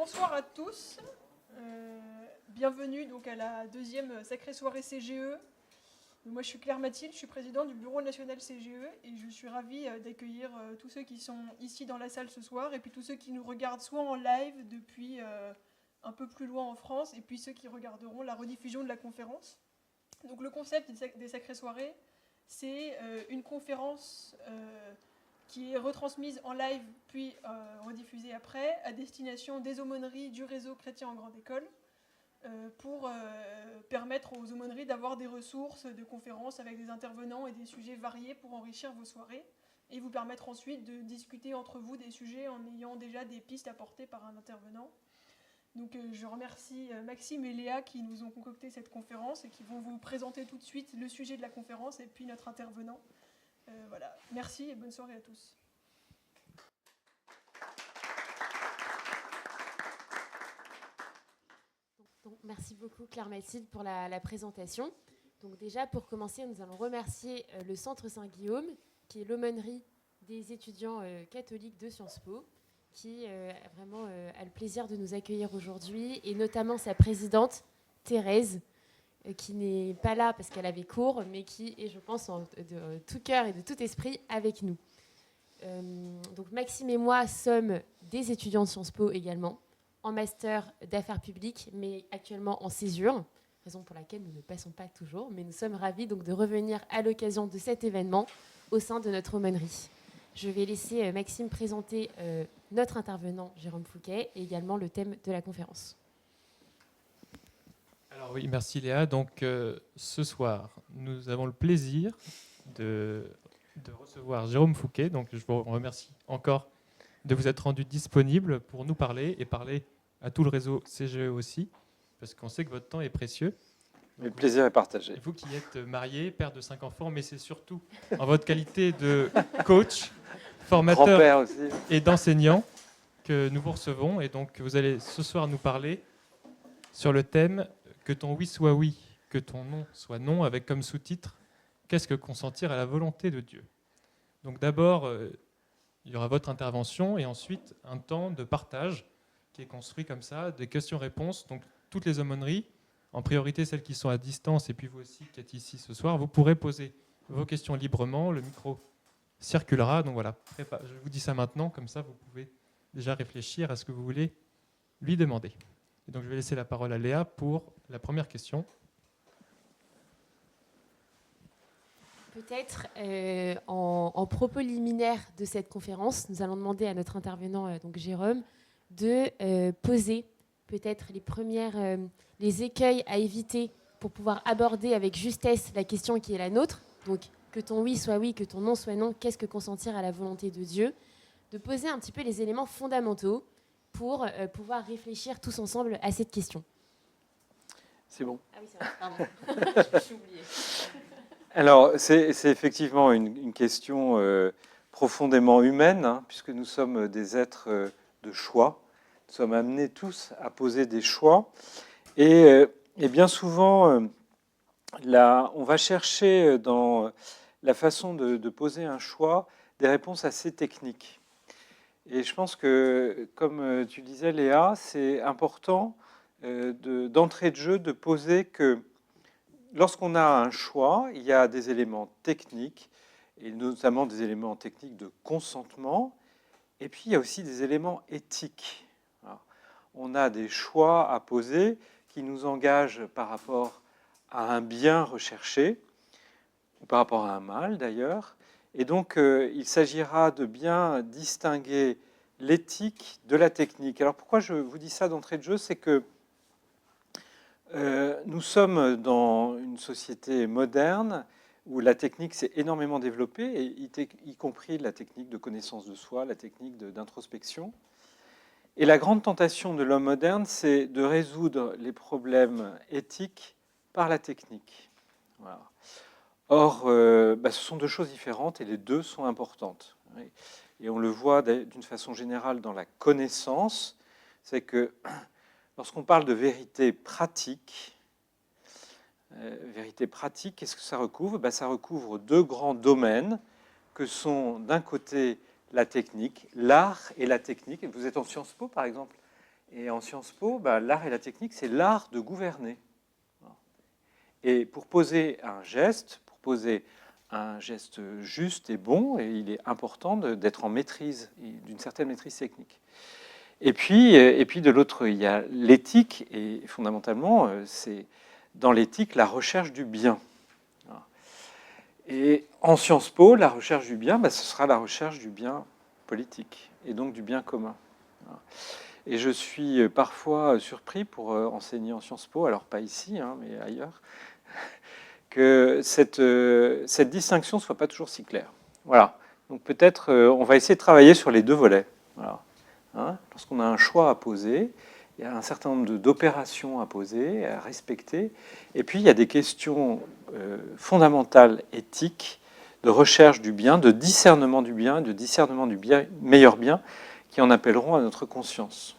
Bonsoir à tous. Bienvenue donc à la deuxième sacrée soirée CGE. Moi je suis Claire Mathilde, je suis présidente du bureau national CGE et je suis ravie d'accueillir tous ceux qui sont ici dans la salle ce soir et puis tous ceux qui nous regardent soit en live depuis un peu plus loin en France et puis ceux qui regarderont la rediffusion de la conférence. Donc le concept des sacrées soirées, c'est une conférence qui est retransmise en live puis rediffusée après à destination des aumôneries du réseau chrétien en grande école pour permettre aux aumôneries d'avoir des ressources de conférences avec des intervenants et des sujets variés pour enrichir vos soirées et vous permettre ensuite de discuter entre vous des sujets en ayant déjà des pistes apportées par un intervenant. Donc je remercie Maxime et Léa qui nous ont concocté cette conférence et qui vont vous présenter tout de suite le sujet de la conférence et puis notre intervenant. Voilà. Merci et bonne soirée à tous. Donc, merci beaucoup Claire Mathilde pour la présentation. Donc déjà pour commencer, nous allons remercier le Centre Saint-Guillaume, qui est l'aumônerie des étudiants catholiques de Sciences Po, qui vraiment a le plaisir de nous accueillir aujourd'hui, et notamment sa présidente Thérèse, qui n'est pas là parce qu'elle avait cours, mais qui est, je pense, de tout cœur et de tout esprit avec nous. Donc Maxime et moi sommes des étudiants de Sciences Po également, en master d'affaires publiques, mais actuellement en césure, raison pour laquelle nous ne passons pas toujours, mais nous sommes ravis donc de revenir à l'occasion de cet événement au sein de notre aumônerie. Je vais laisser Maxime présenter notre intervenant Jérôme Fouquet et également le thème de la conférence. Alors oui, merci Léa. Donc ce soir, nous avons le plaisir de recevoir Jérôme Fouquet. Donc je vous remercie encore de vous être rendu disponible pour nous parler et parler à tout le réseau CGE aussi, parce qu'on sait que votre temps est précieux. Donc, le plaisir est partagé. Vous qui êtes marié, père de 5 enfants, mais c'est surtout en votre qualité de coach, formateur aussi, et d'enseignant que nous vous recevons. Et donc vous allez ce soir nous parler sur le thème « Que ton oui soit oui, que ton non soit non », avec comme sous-titre « Qu'est-ce que consentir à la volonté de Dieu ?» Donc d'abord, il y aura votre intervention et ensuite un temps de partage qui est construit comme ça, des questions-réponses. Donc toutes les aumôneries, en priorité celles qui sont à distance et puis vous aussi qui êtes ici ce soir, vous pourrez poser vos questions librement, le micro circulera. Donc voilà, je vous dis ça maintenant, comme ça vous pouvez déjà réfléchir à ce que vous voulez lui demander. Et donc je vais laisser la parole à Léa pour la première question. Peut-être en propos liminaire de cette conférence, nous allons demander à notre intervenant, donc Jérôme, de poser peut-être les écueils à éviter pour pouvoir aborder avec justesse la question qui est la nôtre. Donc, que ton oui soit oui, que ton non soit non, qu'est-ce que consentir à la volonté de Dieu ? De poser un petit peu les éléments fondamentaux pour pouvoir réfléchir tous ensemble à cette question. C'est bon. Ah oui, c'est vrai, pardon. J'ai oublié. Alors, c'est effectivement une question profondément humaine, hein, puisque nous sommes des êtres de choix. Nous sommes amenés tous à poser des choix. Et bien souvent, on va chercher dans la façon de poser un choix des réponses assez techniques. Et je pense que, comme tu disais, Léa, c'est important d'entrée de jeu de poser que lorsqu'on a un choix, il y a des éléments techniques, et notamment des éléments techniques de consentement, et puis il y a aussi des éléments éthiques. Alors, on a des choix à poser qui nous engagent par rapport à un bien recherché, ou par rapport à un mal d'ailleurs, et donc il s'agira de bien distinguer l'éthique de la technique. Alors pourquoi je vous dis ça d'entrée de jeu, c'est que nous sommes dans une société moderne où la technique s'est énormément développée, y compris la technique de connaissance de soi, la technique d'introspection. Et la grande tentation de l'homme moderne, c'est de résoudre les problèmes éthiques par la technique. Voilà. Or, ce sont deux choses différentes et les deux sont importantes. Et on le voit d'une façon générale dans la connaissance, c'est que lorsqu'on parle de vérité pratique, qu'est-ce que ça recouvre ? Ça recouvre deux grands domaines que sont d'un côté la technique, l'art et la technique. Vous êtes en Sciences Po, par exemple, Et en Sciences Po, l'art et la technique, c'est l'art de gouverner. Et pour poser un geste juste et bon, et il est important d'être en maîtrise, d'une certaine maîtrise technique. Et puis de l'autre, il y a l'éthique, et fondamentalement, c'est dans l'éthique la recherche du bien. Et en Sciences Po, la recherche du bien, ce sera la recherche du bien politique, et donc du bien commun. Et je suis parfois surpris pour enseigner en Sciences Po, alors pas ici, mais ailleurs, que cette distinction ne soit pas toujours si claire. Voilà. Donc peut-être on va essayer de travailler sur les deux volets. Voilà. Lorsqu'on a un choix à poser, il y a un certain nombre d'opérations à poser, à respecter. Et puis il y a des questions fondamentales, éthiques, de recherche du bien, de discernement du bien, de discernement du bien, meilleur bien, qui en appelleront à notre conscience.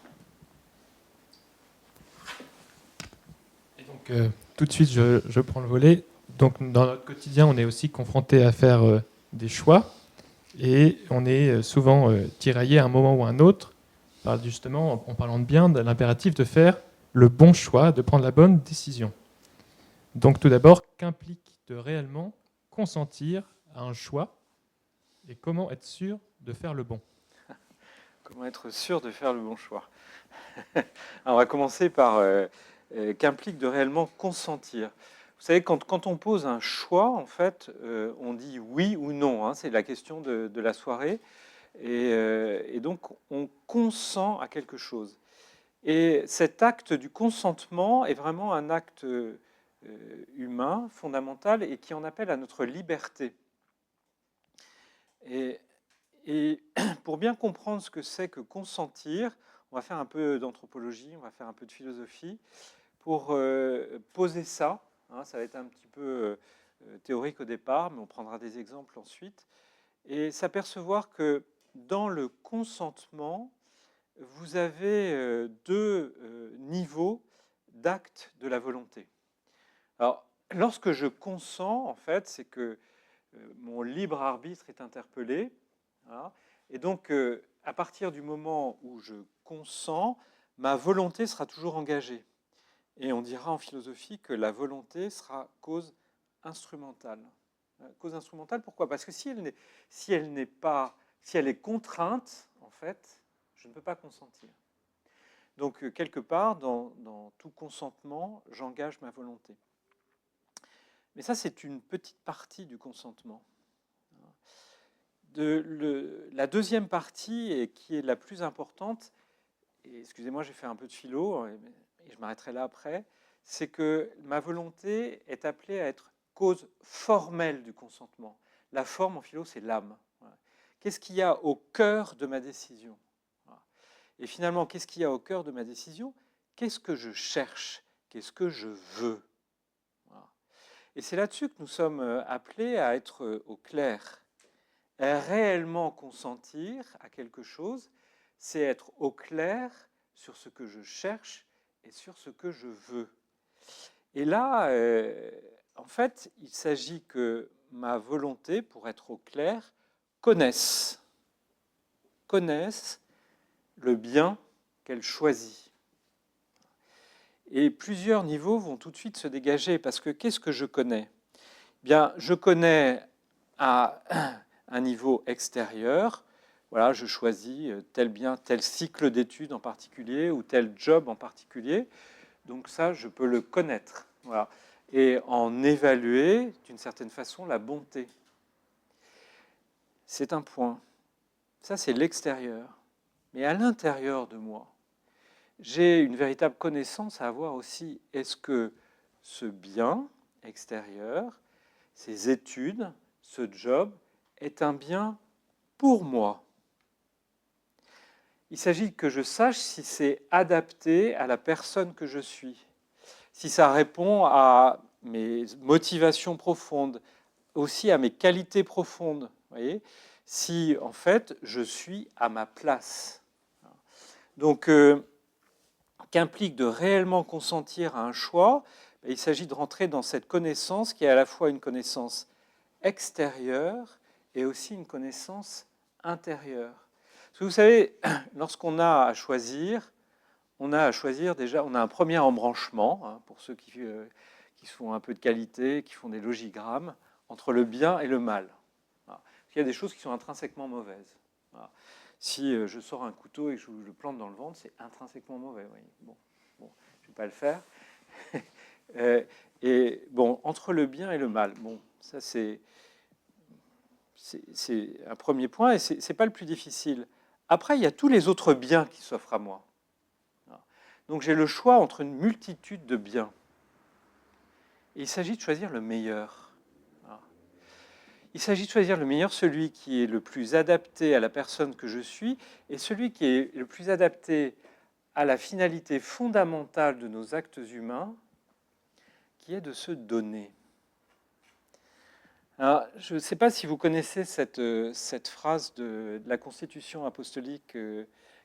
Et donc, tout de suite, je prends le volet. Donc, dans notre quotidien, on est aussi confronté à faire des choix. Et on est souvent tiraillé à un moment ou à un autre, justement, en parlant de bien, de l'impératif de faire le bon choix, de prendre la bonne décision. Donc, tout d'abord, qu'implique de réellement consentir à un choix et comment être sûr de faire le bon? Comment être sûr de faire le bon choix? Alors, on va commencer par qu'implique de réellement consentir. Vous savez, quand on pose un choix, en fait, on dit oui ou non. C'est la question de la soirée. Et donc, on consent à quelque chose. Et cet acte du consentement est vraiment un acte humain, fondamental, et qui en appelle à notre liberté. Et pour bien comprendre ce que c'est que consentir, on va faire un peu d'anthropologie, on va faire un peu de philosophie, pour poser ça. Ça va être un petit peu théorique au départ, mais on prendra des exemples ensuite, et s'apercevoir que dans le consentement, vous avez deux niveaux d'acte de la volonté. Alors, lorsque je consens, en fait, c'est que mon libre arbitre est interpellé. Voilà. Et donc, à partir du moment où je consens, ma volonté sera toujours engagée. Et on dira en philosophie que la volonté sera cause instrumentale. Cause instrumentale, pourquoi? Parce que si elle est contrainte, en fait, je ne peux pas consentir. Donc, quelque part, dans tout consentement, j'engage ma volonté. Mais ça, c'est une petite partie du consentement. La deuxième partie, et qui est la plus importante, et excusez-moi, j'ai fait un peu de philo, et je m'arrêterai là après, c'est que ma volonté est appelée à être cause formelle du consentement. La forme en philo, c'est l'âme. Voilà. Qu'est-ce qu'il y a au cœur de ma décision? Voilà. Et finalement, qu'est-ce qu'il y a au cœur de ma décision? Qu'est-ce que je cherche? Qu'est-ce que je veux? Voilà. Et c'est là-dessus que nous sommes appelés à être au clair. Réellement consentir à quelque chose, c'est être au clair sur ce que je cherche et sur ce que je veux. Et là, en fait, il s'agit que ma volonté, pour être au clair, connaisse le bien qu'elle choisit. Et plusieurs niveaux vont tout de suite se dégager, parce que qu'est-ce que je connais? Bien, je connais à un niveau extérieur. Voilà, je choisis tel bien, tel cycle d'études en particulier ou tel job en particulier. Donc ça, je peux le connaître. Voilà. Et en évaluer, d'une certaine façon, la bonté. C'est un point. Ça, c'est l'extérieur. Mais à l'intérieur de moi, j'ai une véritable connaissance à avoir aussi. Est-ce que ce bien extérieur, ces études, ce job, est un bien pour moi? Il s'agit que je sache si c'est adapté à la personne que je suis, si ça répond à mes motivations profondes, aussi à mes qualités profondes. Voyez, si en fait je suis à ma place. Donc, qu'implique de réellement consentir à un choix? Il s'agit de rentrer dans cette connaissance qui est à la fois une connaissance extérieure et aussi une connaissance intérieure. Parce que vous savez, lorsqu'on a à choisir, on a à choisir déjà, on a un premier embranchement, hein, pour ceux qui font un peu de qualité, qui font des logigrammes, entre le bien et le mal. Voilà. Il y a des choses qui sont intrinsèquement mauvaises. Voilà. Si je sors un couteau et que je le plante dans le ventre, c'est intrinsèquement mauvais. Oui. Bon, je ne vais pas le faire. Et bon, entre le bien et le mal, bon, ça c'est un premier point et ce n'est pas le plus difficile. Après, il y a tous les autres biens qui s'offrent à moi. Donc j'ai le choix entre une multitude de biens. Et il s'agit de choisir le meilleur. Il s'agit de choisir le meilleur, celui qui est le plus adapté à la personne que je suis et celui qui est le plus adapté à la finalité fondamentale de nos actes humains, qui est de se donner. Alors, je ne sais pas si vous connaissez cette phrase de la Constitution apostolique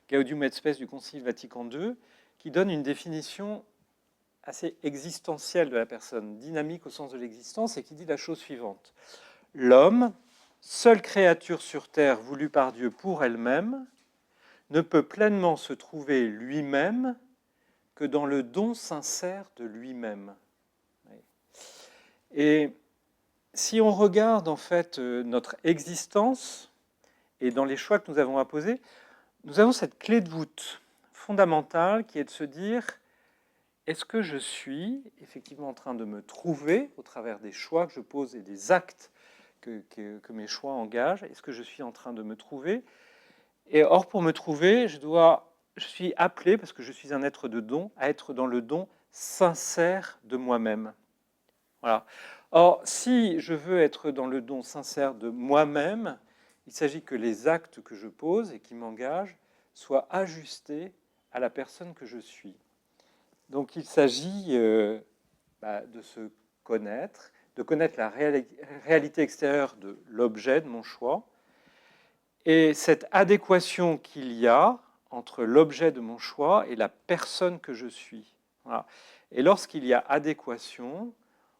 Gaudium et Spes du Concile Vatican II, qui donne une définition assez existentielle de la personne, dynamique au sens de l'existence, et qui dit la chose suivante. L'homme, seule créature sur terre voulue par Dieu pour elle-même, ne peut pleinement se trouver lui-même que dans le don sincère de lui-même. Et si on regarde en fait notre existence et dans les choix que nous avons à poser, nous avons cette clé de voûte fondamentale qui est de se dire est-ce que je suis effectivement en train de me trouver au travers des choix que je pose et des actes que mes choix engagent? Est-ce que je suis en train de me trouver? Et or, pour me trouver, je suis appelé, parce que je suis un être de don, à être dans le don sincère de moi-même. Voilà. Or, si je veux être dans le don sincère de moi-même, il s'agit que les actes que je pose et qui m'engagent soient ajustés à la personne que je suis. Donc, il s'agit de se connaître, de connaître la réalité extérieure de l'objet de mon choix, et cette adéquation qu'il y a entre l'objet de mon choix et la personne que je suis. Voilà. Et lorsqu'il y a adéquation,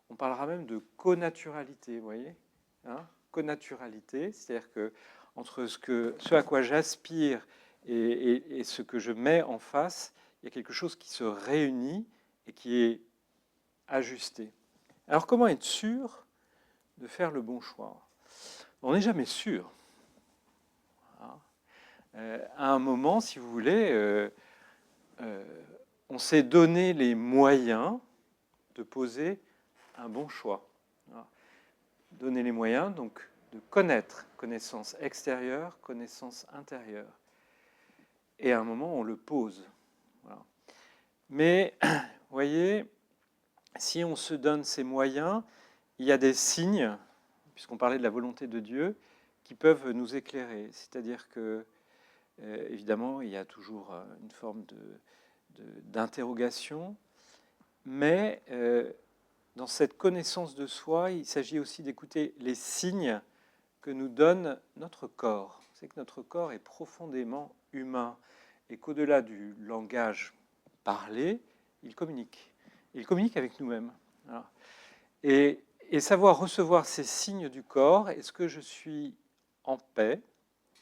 on parlera même de connaturalité, vous voyez, hein, connaturalité, c'est-à-dire que entre ce à quoi j'aspire et ce que je mets en face, il y a quelque chose qui se réunit et qui est ajusté. Alors comment être sûr de faire le bon choix? On n'est jamais sûr. À un moment, si vous voulez, on s'est donné les moyens de poser un bon choix. Donner les moyens, donc, de connaître, connaissance extérieure, connaissance intérieure. Et à un moment, on le pose. Voilà. Mais, vous voyez, si on se donne ces moyens, il y a des signes, puisqu'on parlait de la volonté de Dieu, qui peuvent nous éclairer. C'est-à-dire que, évidemment, il y a toujours une forme d'interrogation, mais dans cette connaissance de soi, il s'agit aussi d'écouter les signes que nous donne notre corps. C'est que notre corps est profondément humain et qu'au-delà du langage parlé, il communique. Il communique avec nous-mêmes. Voilà. Et savoir recevoir ces signes du corps, est-ce que je suis en paix,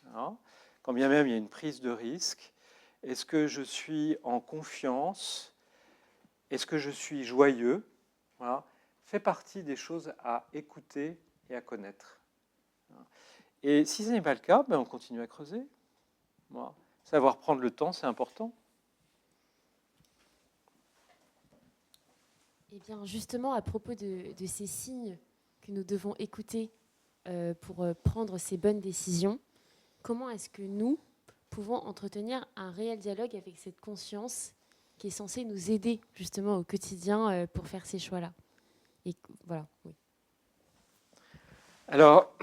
voilà, quand bien même il y a une prise de risque? Est-ce que je suis en confiance? Est-ce que je suis joyeux? Voilà, fait partie des choses à écouter et à connaître. Et si ce n'est pas le cas, ben on continue à creuser. Voilà. Savoir prendre le temps, c'est important. Eh bien, justement, à propos de ces signes que nous devons écouter pour prendre ces bonnes décisions, comment est-ce que nous pouvons entretenir un réel dialogue avec cette conscience qui est censée nous aider justement au quotidien pour faire ces choix-là? Et voilà, oui. Alors,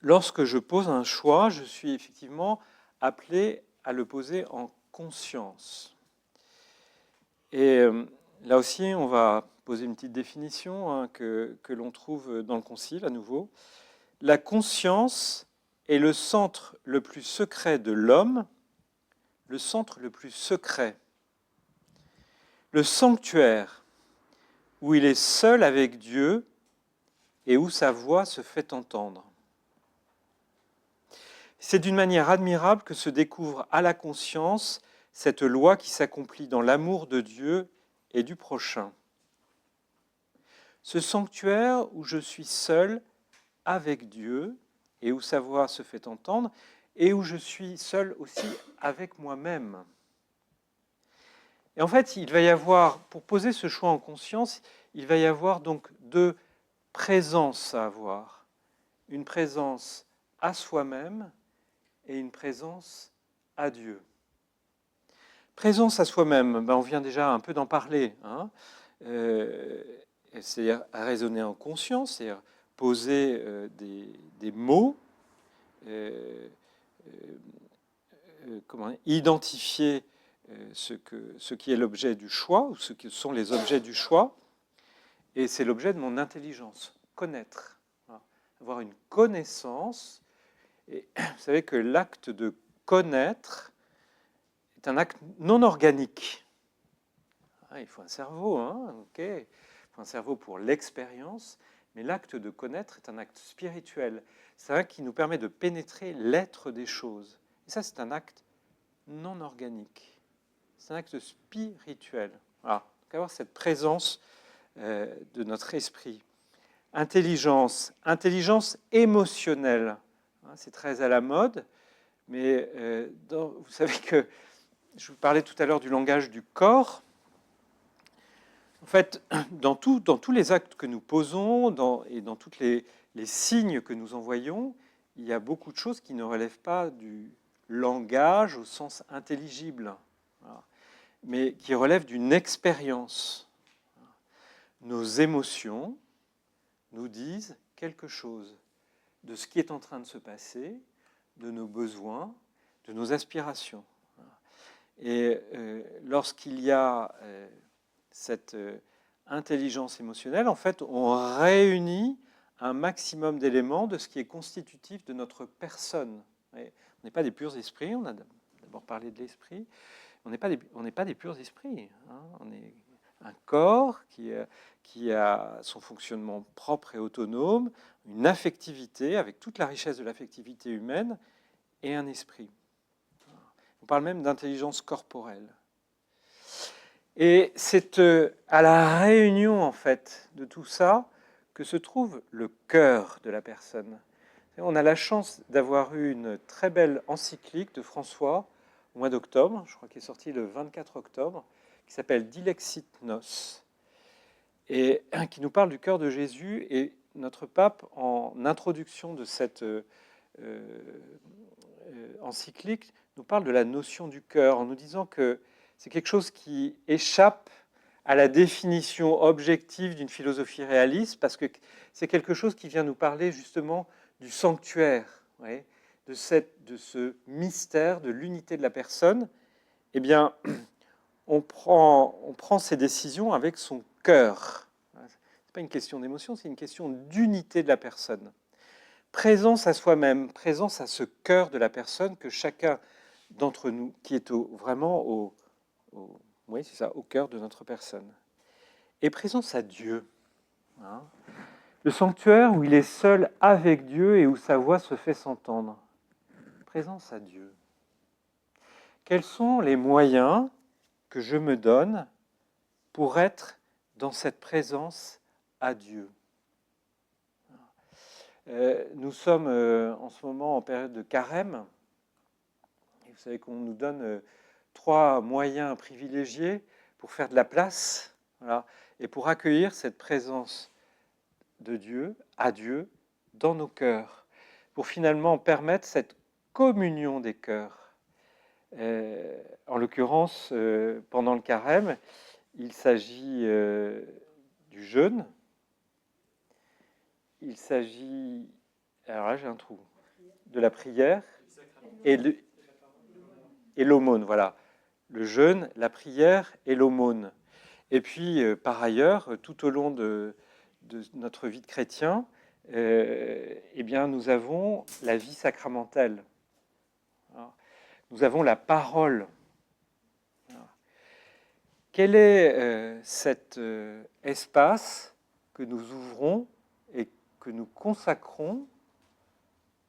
lorsque je pose un choix, je suis effectivement appelé à le poser en conscience. Et là aussi, on va poser une petite définition que l'on trouve dans le Concile à nouveau. La conscience est le centre le plus secret de l'homme, le centre le plus secret, le sanctuaire où il est seul avec Dieu et où sa voix se fait entendre. C'est d'une manière admirable que se découvre à la conscience cette loi qui s'accomplit dans l'amour de Dieu et du prochain. Ce sanctuaire où je suis seul avec Dieu et où sa voix se fait entendre et où je suis seul aussi avec moi-même. Et en fait, il va y avoir, pour poser ce choix en conscience, il va y avoir donc deux présences à avoir. Une présence à soi-même et une présence à Dieu. Présence à soi-même, on vient déjà un peu d'en parler. Hein. C'est-à-dire à raisonner en conscience, c'est-à-dire poser des mots, identifier ce qui est l'objet du choix, ou ce que sont les objets du choix, et c'est l'objet de mon intelligence, connaître. Voilà. Avoir une connaissance, et vous savez que l'acte de connaître est un acte non organique. Il faut un cerveau, hein, okay. Il faut un cerveau pour l'expérience, mais l'acte de connaître est un acte spirituel. C'est un acte qui nous permet de pénétrer l'être des choses. Et ça, c'est un acte non organique. C'est un acte spirituel. Voilà. Donc avoir cette présence de notre esprit. Intelligence émotionnelle. C'est très à la mode, mais vous savez que je vous parlais tout à l'heure du langage du corps. En fait, dans tous les actes que nous posons et dans tous les signes que nous envoyons, il y a beaucoup de choses qui ne relèvent pas du langage au sens intelligible, voilà, mais qui relèvent d'une expérience. Nos émotions nous disent quelque chose de ce qui est en train de se passer, de nos besoins, de nos aspirations. Et lorsqu'il y a cette intelligence émotionnelle, en fait, on réunit un maximum d'éléments de ce qui est constitutif de notre personne. On n'est pas des purs esprits, on a d'abord parlé de l'esprit, on n'est pas des purs esprits. Hein. On est un corps qui a son fonctionnement propre et autonome, une affectivité avec toute la richesse de l'affectivité humaine et un esprit. On parle même d'intelligence corporelle. Et c'est à la réunion, en fait, de tout ça que se trouve le cœur de la personne. On a la chance d'avoir eu une très belle encyclique de François au mois d'octobre, je crois qu'il est sorti le 24 octobre, qui s'appelle Dilexit Nos, et qui nous parle du cœur de Jésus. Et notre pape, en introduction de cette encyclique, nous parle de la notion du cœur, en nous disant que c'est quelque chose qui échappe à la définition objective d'une philosophie réaliste, parce que c'est quelque chose qui vient nous parler justement du sanctuaire, de ce mystère de l'unité de la personne. Eh bien, on prend ses décisions avec son cœur. Ce n'est pas une question d'émotion, c'est une question d'unité de la personne. Présence à soi-même, présence à ce cœur de la personne que chacun d'entre nous, qui est vraiment au cœur de notre personne. Et présence à Dieu. Hein. Le sanctuaire où il est seul avec Dieu et où sa voix se fait s'entendre. Présence à Dieu. Quels sont les moyens que je me donne pour être dans cette présence à Dieu? Nous sommes en ce moment en période de carême. Et vous savez qu'on nous donne 3 moyens privilégiés pour faire de la place, voilà, et pour accueillir cette présence de Dieu, à Dieu, dans nos cœurs, pour finalement permettre cette communion des cœurs. En l'occurrence, pendant le carême, il s'agit du jeûne, il s'agit, alors là j'ai un trou, de la prière et l'aumône, voilà. Le jeûne, la prière et l'aumône. Et puis, par ailleurs, tout au long de notre vie de chrétien, eh bien, nous avons la vie sacramentelle. Alors, nous avons la parole. Alors, quel est cet espace que nous ouvrons et que nous consacrons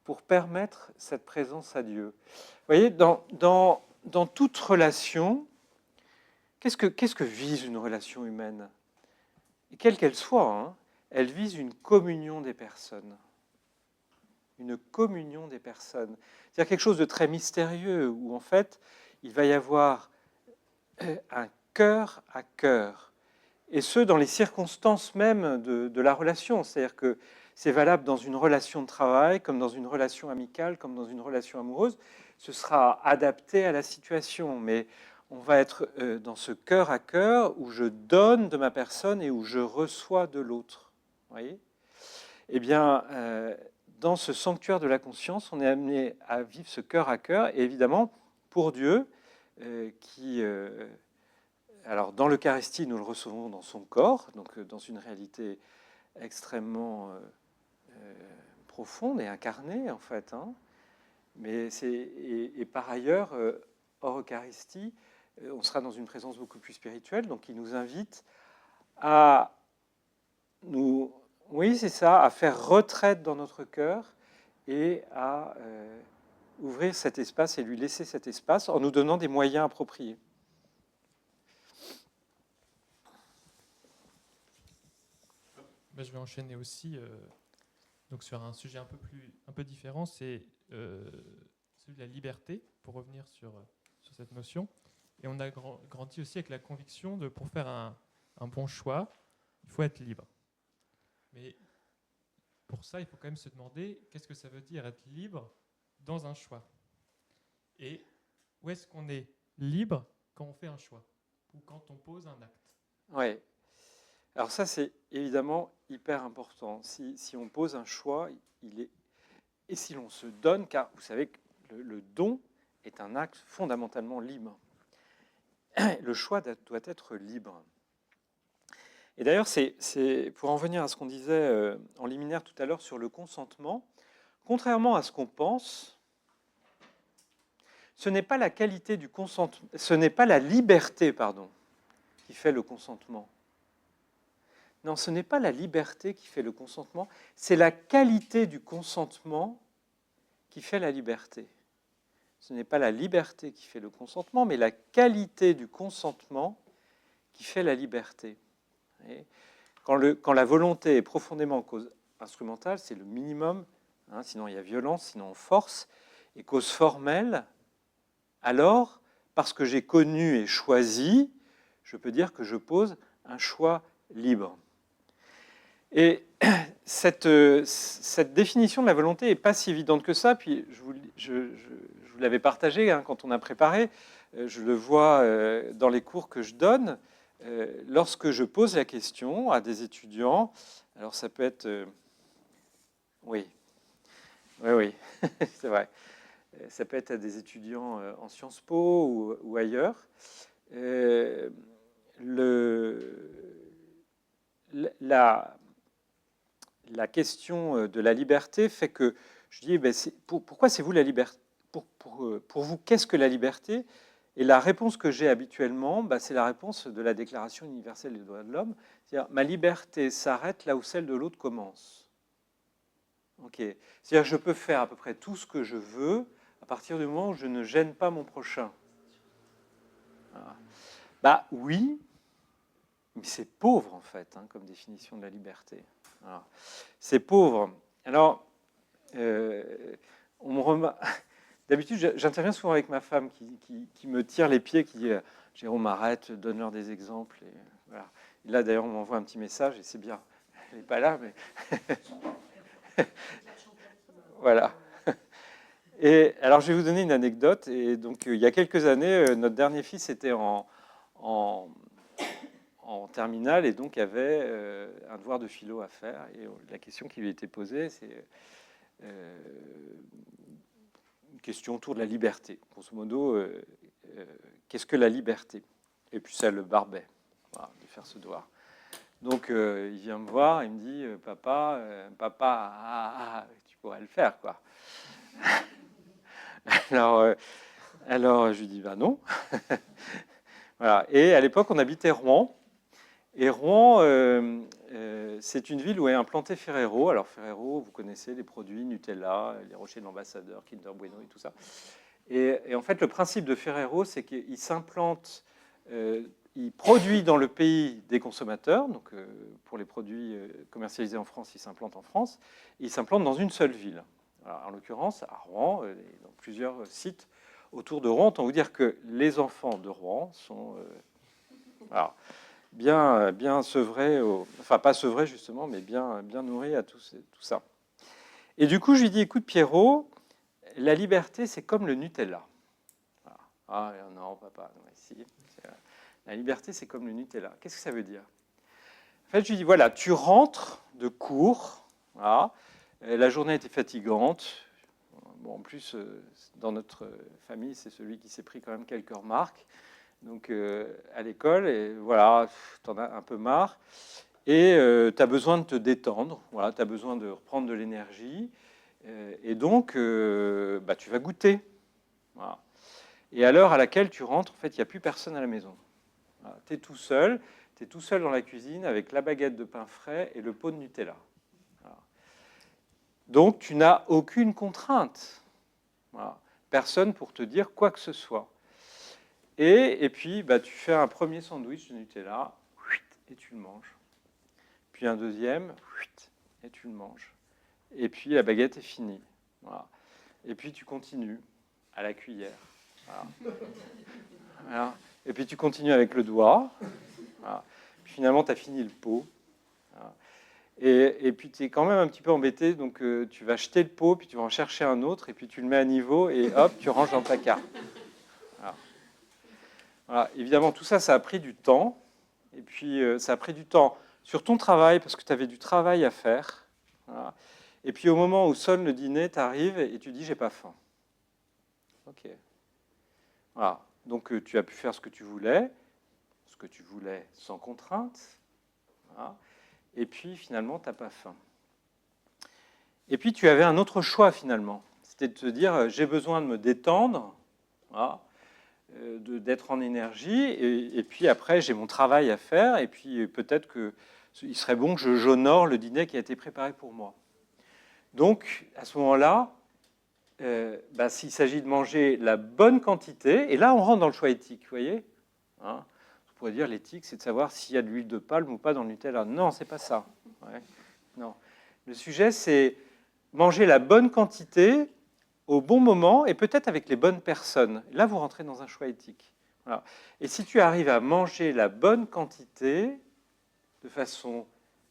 pour permettre cette présence à Dieu? Vous voyez, dans dans toute relation, qu'est-ce que vise une relation humaine? Et quelle qu'elle soit, hein, elle vise une communion des personnes. Une communion des personnes. C'est-à-dire quelque chose de très mystérieux, où en fait, il va y avoir un cœur à cœur. Et ce, dans les circonstances même de la relation. C'est-à-dire que c'est valable dans une relation de travail, comme dans une relation amicale, comme dans une relation amoureuse. Ce sera adapté à la situation, mais on va être dans ce cœur à cœur où je donne de ma personne et où je reçois de l'autre. Vous voyez ? Eh bien, dans ce sanctuaire de la conscience, on est amené à vivre ce cœur à cœur, et évidemment, pour Dieu, alors dans l'Eucharistie, nous le recevons dans son corps, donc dans une réalité extrêmement profonde et incarnée, en fait. Hein. Mais et par ailleurs, hors Eucharistie, on sera dans une présence beaucoup plus spirituelle, donc il nous invite à nous... Oui, c'est ça, à faire retraite dans notre cœur et à ouvrir cet espace et lui laisser cet espace en nous donnant des moyens appropriés. Je vais enchaîner aussi donc sur un sujet un peu différent, c'est celui de la liberté, pour revenir sur cette notion. Et on a grandi aussi avec la conviction de pour faire un bon choix, il faut être libre. Mais pour ça, il faut quand même se demander qu'est-ce que ça veut dire être libre dans un choix. Et où est-ce qu'on est libre quand on fait un choix ou quand on pose un acte. Oui. Alors ça, c'est évidemment hyper important. Si on pose un choix, et si l'on se donne, car vous savez que le don est un acte fondamentalement libre. Le choix doit être libre. Et d'ailleurs, c'est pour en venir à ce qu'on disait en liminaire tout à l'heure sur le consentement, contrairement à ce qu'on pense, ce n'est pas la qualité du consentement, ce n'est pas la liberté, pardon, qui fait le consentement. Non, ce n'est pas la liberté qui fait le consentement, c'est la qualité du consentement qui fait la liberté. Ce n'est pas la liberté qui fait le consentement, mais la qualité du consentement qui fait la liberté. Quand la volonté est profondément cause instrumentale, c'est le minimum, hein, sinon il y a violence, sinon on force, et cause formelle, alors, parce que j'ai connu et choisi, je peux dire que je pose un choix libre. Et cette définition de la volonté n'est pas si évidente que ça, puis je vous l'avais partagé hein, quand on a préparé, je le vois dans les cours que je donne, lorsque je pose la question à des étudiants, alors ça peut être... oui, c'est vrai. Ça peut être à des étudiants en Sciences Po ou ailleurs. La question de la liberté fait que je dis, pourquoi c'est vous la liberté ? Pour vous, qu'est-ce que la liberté ? Et la réponse que j'ai habituellement, c'est la réponse de la Déclaration universelle des droits de l'homme. C'est-à-dire, ma liberté s'arrête là où celle de l'autre commence. Okay. C'est-à-dire, je peux faire à peu près tout ce que je veux à partir du moment où je ne gêne pas mon prochain. Voilà. Oui, mais c'est pauvre en fait, hein, comme définition de la liberté. C'est pauvre. Alors, on me remarque... D'habitude, j'interviens souvent avec ma femme qui me tire les pieds, qui dit « Jérôme, arrête, donne-leur des exemples. » et, voilà. Et là, d'ailleurs, on m'envoie un petit message, et c'est bien. Elle n'est pas là, mais... Voilà. Et alors, je vais vous donner une anecdote. Et donc, il y a quelques années, notre dernier fils était en terminale et donc avait un devoir de philo à faire. Et la question qui lui était posée, c'est une question autour de la liberté. Grosso modo, qu'est-ce que la liberté ? Et puis ça le barbait, voilà, de faire ce devoir. Donc il vient me voir, il me dit papa, tu pourrais le faire, quoi. Alors je lui dis non. Voilà. Et à l'époque, on habitait Rouen. Et Rouen, c'est une ville où est implanté Ferrero. Alors Ferrero, vous connaissez les produits Nutella, les rochers de l'ambassadeur, Kinder Bueno et tout ça. Et en fait, le principe de Ferrero, c'est qu'il s'implante, il produit dans le pays des consommateurs, donc pour les produits commercialisés en France, il s'implante en France, et il s'implante dans une seule ville. Alors, en l'occurrence, à Rouen, et dans plusieurs sites autour de Rouen. Autant vous dire que les enfants de Rouen sont alors, bien sevrés, enfin pas sevrés justement, mais bien nourris à tout ça. Et du coup, je lui dis, écoute Pierrot, la liberté, c'est comme le Nutella. Voilà. Ah non, papa, non, ici. La liberté, c'est comme le Nutella. Qu'est-ce que ça veut dire? En fait, je lui dis, voilà, tu rentres de cours, voilà, la journée était fatigante. Bon, en plus, dans notre famille, c'est celui qui s'est pris quand même quelques remarques. Donc, à l'école, et voilà, tu en as un peu marre. Et tu as besoin de te détendre, voilà, tu as besoin de reprendre de l'énergie. Et donc, bah, tu vas goûter. Voilà. Et à l'heure à laquelle tu rentres, en fait, il n'y a plus personne à la maison. Voilà. Tu es tout seul dans la cuisine avec la baguette de pain frais et le pot de Nutella. Voilà. Donc, tu n'as aucune contrainte. Voilà. Personne pour te dire quoi que ce soit. Et puis, bah, tu fais un premier sandwich de Nutella et tu le manges. Puis un deuxième et tu le manges. Et puis la baguette est finie. Voilà. Et puis tu continues à la cuillère. Voilà. Voilà. Et puis tu continues avec le doigt. Voilà. Puis finalement, tu as fini le pot. Voilà. Et puis tu es quand même un petit peu embêté, donc tu vas jeter le pot, puis tu vas en chercher un autre, et puis tu le mets à niveau, et hop, tu ranges dans le placard. Voilà. Voilà. Évidemment, tout ça, ça a pris du temps. Et puis, ça a pris du temps sur ton travail, parce que tu avais du travail à faire. Voilà. Et puis, au moment où sonne le dîner, tu arrives et tu dis « j'ai pas faim ». Ok. Voilà. Donc, tu as pu faire ce que tu voulais sans contrainte. Voilà. Et puis, finalement, tu n'as pas faim. Et puis, tu avais un autre choix, finalement. C'était de te dire « j'ai besoin de me détendre ». Voilà. D'être en énergie, et puis après j'ai mon travail à faire, et puis peut-être qu'il serait bon que j'honore le dîner qui a été préparé pour moi. Donc à ce moment-là, bah, s'il s'agit de manger la bonne quantité, et là on rentre dans le choix éthique, vous voyez, hein, on pourrait dire l'éthique c'est de savoir s'il y a de l'huile de palme ou pas dans le Nutella. Non, c'est pas ça. Ouais. Non. Le sujet c'est manger la bonne quantité au bon moment, et peut-être avec les bonnes personnes. Là, vous rentrez dans un choix éthique. Voilà. Et si tu arrives à manger la bonne quantité de façon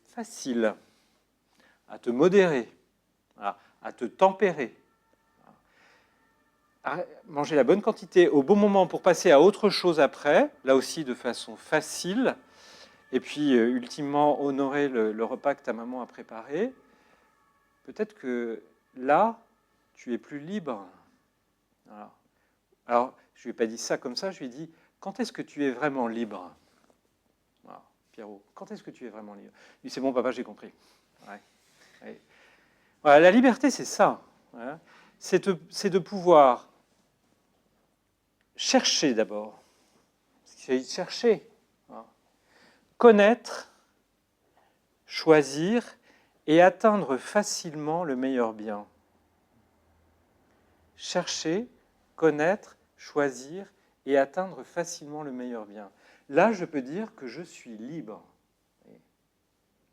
facile, à te modérer, voilà, à te tempérer, à manger la bonne quantité au bon moment pour passer à autre chose après, là aussi de façon facile, et puis ultimement honorer le repas que ta maman a préparé, peut-être que là, tu es plus libre. Voilà. Alors, je ne lui ai pas dit ça comme ça, je lui ai dit, quand est-ce que tu es vraiment libre? Voilà, Pierrot, quand est-ce que tu es vraiment libre? Il dit, c'est bon, papa, j'ai compris. Ouais. Ouais. Voilà, la liberté, c'est ça. Voilà. C'est de pouvoir chercher d'abord. C'est chercher. Voilà. Connaître, choisir et atteindre facilement le meilleur bien. Chercher, connaître, choisir et atteindre facilement le meilleur bien. Là, je peux dire que je suis libre.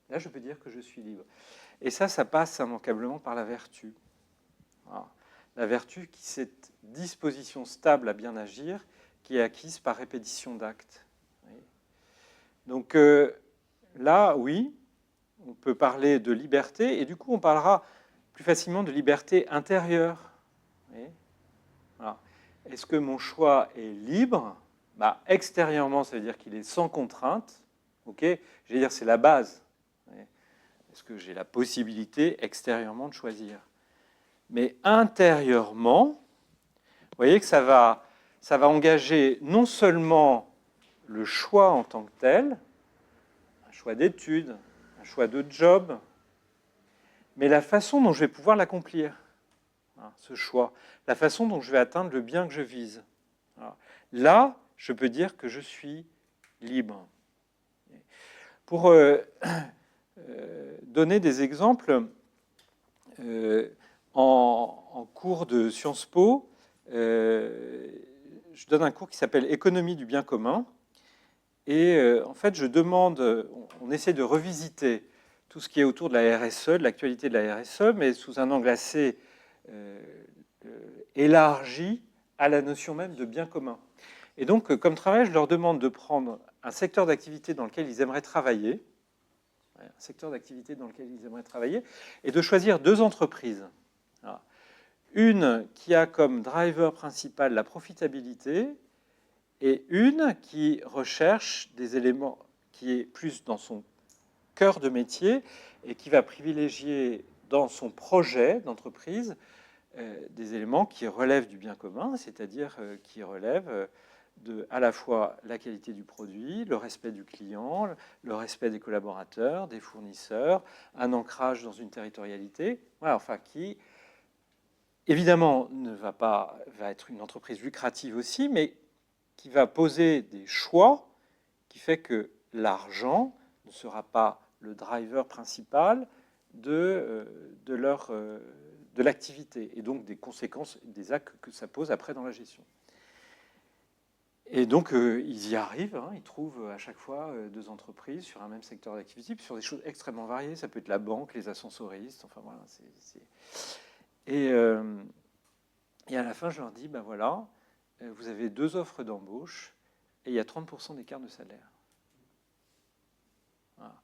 Là, je peux dire que je suis libre. Et ça passe immanquablement par la vertu. Voilà. La vertu qui est cette disposition stable à bien agir, qui est acquise par répétition d'actes. Donc là, oui, on peut parler de liberté, et du coup, on parlera plus facilement de liberté intérieure. Voilà. Est-ce que mon choix est libre? Bah, extérieurement, ça veut dire qu'il est sans contrainte. Okay, je vais dire c'est la base. Est-ce que j'ai la possibilité extérieurement de choisir? Mais intérieurement, vous voyez que ça va engager non seulement le choix en tant que tel, un choix d'études, un choix de job, mais la façon dont je vais pouvoir l'accomplir. Ce choix, la façon dont je vais atteindre le bien que je vise. Là, je peux dire que je suis libre. Pour donner des exemples, en cours de Sciences Po, je donne un cours qui s'appelle Économie du bien commun. Et en fait, on essaie de revisiter tout ce qui est autour de la RSE, de l'actualité de la RSE, mais sous un angle assez élargi à la notion même de bien commun. Et donc, comme travail, je leur demande de prendre un secteur d'activité dans lequel ils aimeraient travailler, et de choisir 2 entreprises. Une qui a comme driver principal la profitabilité, et une qui recherche des éléments qui est plus dans son cœur de métier et qui va privilégier dans son projet d'entreprise des éléments qui relèvent du bien commun, c'est-à-dire qui relèvent à la fois la qualité du produit, le respect du client, le respect des collaborateurs, des fournisseurs, un ancrage dans une territorialité, voilà, enfin qui évidemment va être une entreprise lucrative aussi, mais qui va poser des choix qui fait que l'argent ne sera pas le driver principal de l'activité et donc des conséquences, des actes que ça pose après dans la gestion. Et donc, ils y arrivent, hein, ils trouvent à chaque fois 2 entreprises sur un même secteur d'activité, puis sur des choses extrêmement variées. Ça peut être la banque, les ascensoristes, enfin voilà. Et à la fin, je leur dis, ben voilà, vous avez 2 offres d'embauche et il y a 30% d'écart de salaire. Voilà.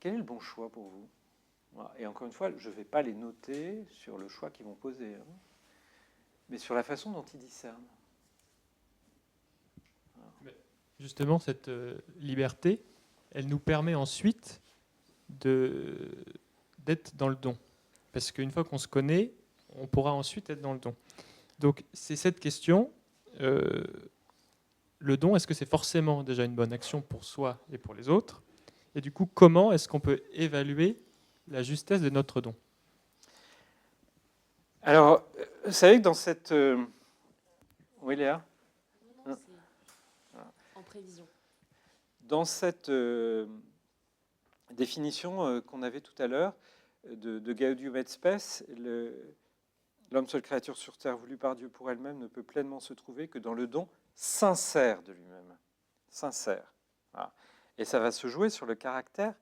Quel est le bon choix pour vous? Voilà. Et encore une fois, je ne vais pas les noter sur le choix qu'ils vont poser, hein, mais sur la façon dont ils discernent. Voilà. Justement, cette liberté, elle nous permet ensuite d'être dans le don. Parce qu'une fois qu'on se connaît, on pourra ensuite être dans le don. Donc, c'est cette question, le don, est-ce que c'est forcément déjà une bonne action pour soi et pour les autres? Et du coup, comment est-ce qu'on peut évaluer la justesse de notre don? Alors, vous savez que dans cette... Oui, Léa? Non, c'est en prévision. Dans cette définition qu'on avait tout à l'heure de Gaudium et Spes, l'homme seule créature sur terre voulue par Dieu pour elle-même ne peut pleinement se trouver que dans le don sincère de lui-même. Sincère. Voilà. Et ça va se jouer sur le caractère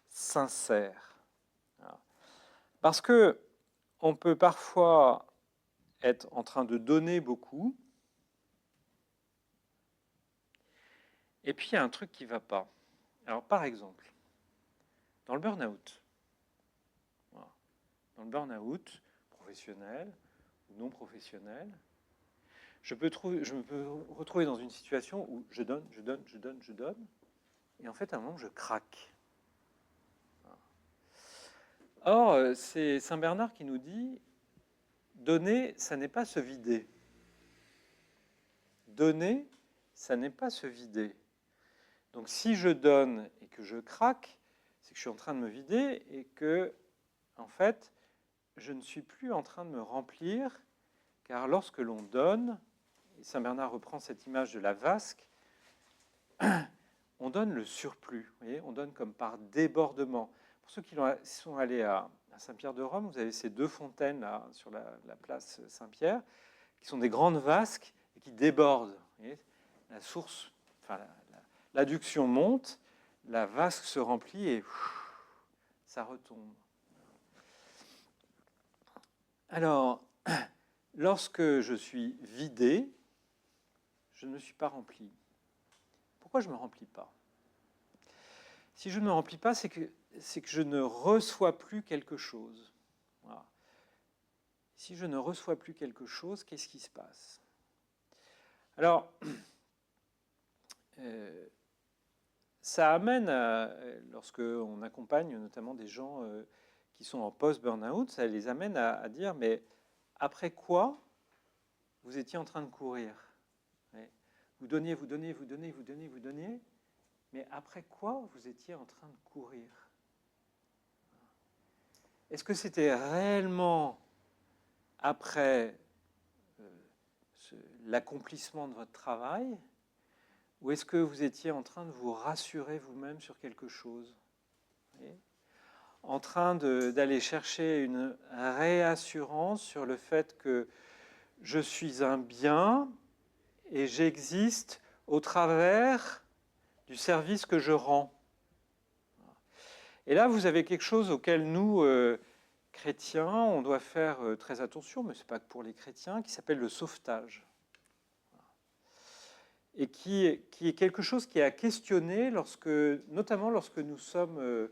sincère. Voilà. Parce que on peut parfois être en train de donner beaucoup, et puis il y a un truc qui ne va pas. Alors par exemple, dans le burn-out, voilà. Dans le burn-out professionnel ou non professionnel, je me peux retrouver dans une situation où je donne, et en fait, à un moment, je craque. Or, c'est Saint Bernard qui nous dit, donner, ça n'est pas se vider. Donner, ça n'est pas se vider. Donc, si je donne et que je craque, c'est que je suis en train de me vider et que, en fait, je ne suis plus en train de me remplir, car lorsque l'on donne, et Saint Bernard reprend cette image de la vasque, on donne le surplus, vous voyez, on donne comme par débordement. Pour ceux qui sont allés à Saint-Pierre-de-Rome, vous avez ces 2 fontaines là, sur la place Saint-Pierre, qui sont des grandes vasques et qui débordent. Vous voyez, la source, enfin, l'adduction monte, la vasque se remplit et ça retombe. Alors, lorsque je suis vidé, je ne suis pas rempli. Pourquoi je ne me remplis pas? Si je ne me remplis pas, c'est que je ne reçois plus quelque chose. Voilà. Si je ne reçois plus quelque chose, qu'est-ce qui se passe? Alors, ça amène, lorsque on accompagne notamment des gens qui sont en post-burnout, ça les amène à dire, mais après quoi vous étiez en train de courir? Vous donniez, mais après quoi vous étiez en train de courir? Est-ce que c'était réellement après l'accomplissement de votre travail, ou est-ce que vous étiez en train de vous rassurer vous-même sur quelque chose? En train d'aller chercher une réassurance sur le fait que je suis un bien et j'existe au travers du service que je rends. Et là, vous avez quelque chose auquel nous, chrétiens, on doit faire très attention, mais ce n'est pas que pour les chrétiens, qui s'appelle le sauvetage. Et qui est quelque chose qui est à questionner, notamment lorsque nous sommes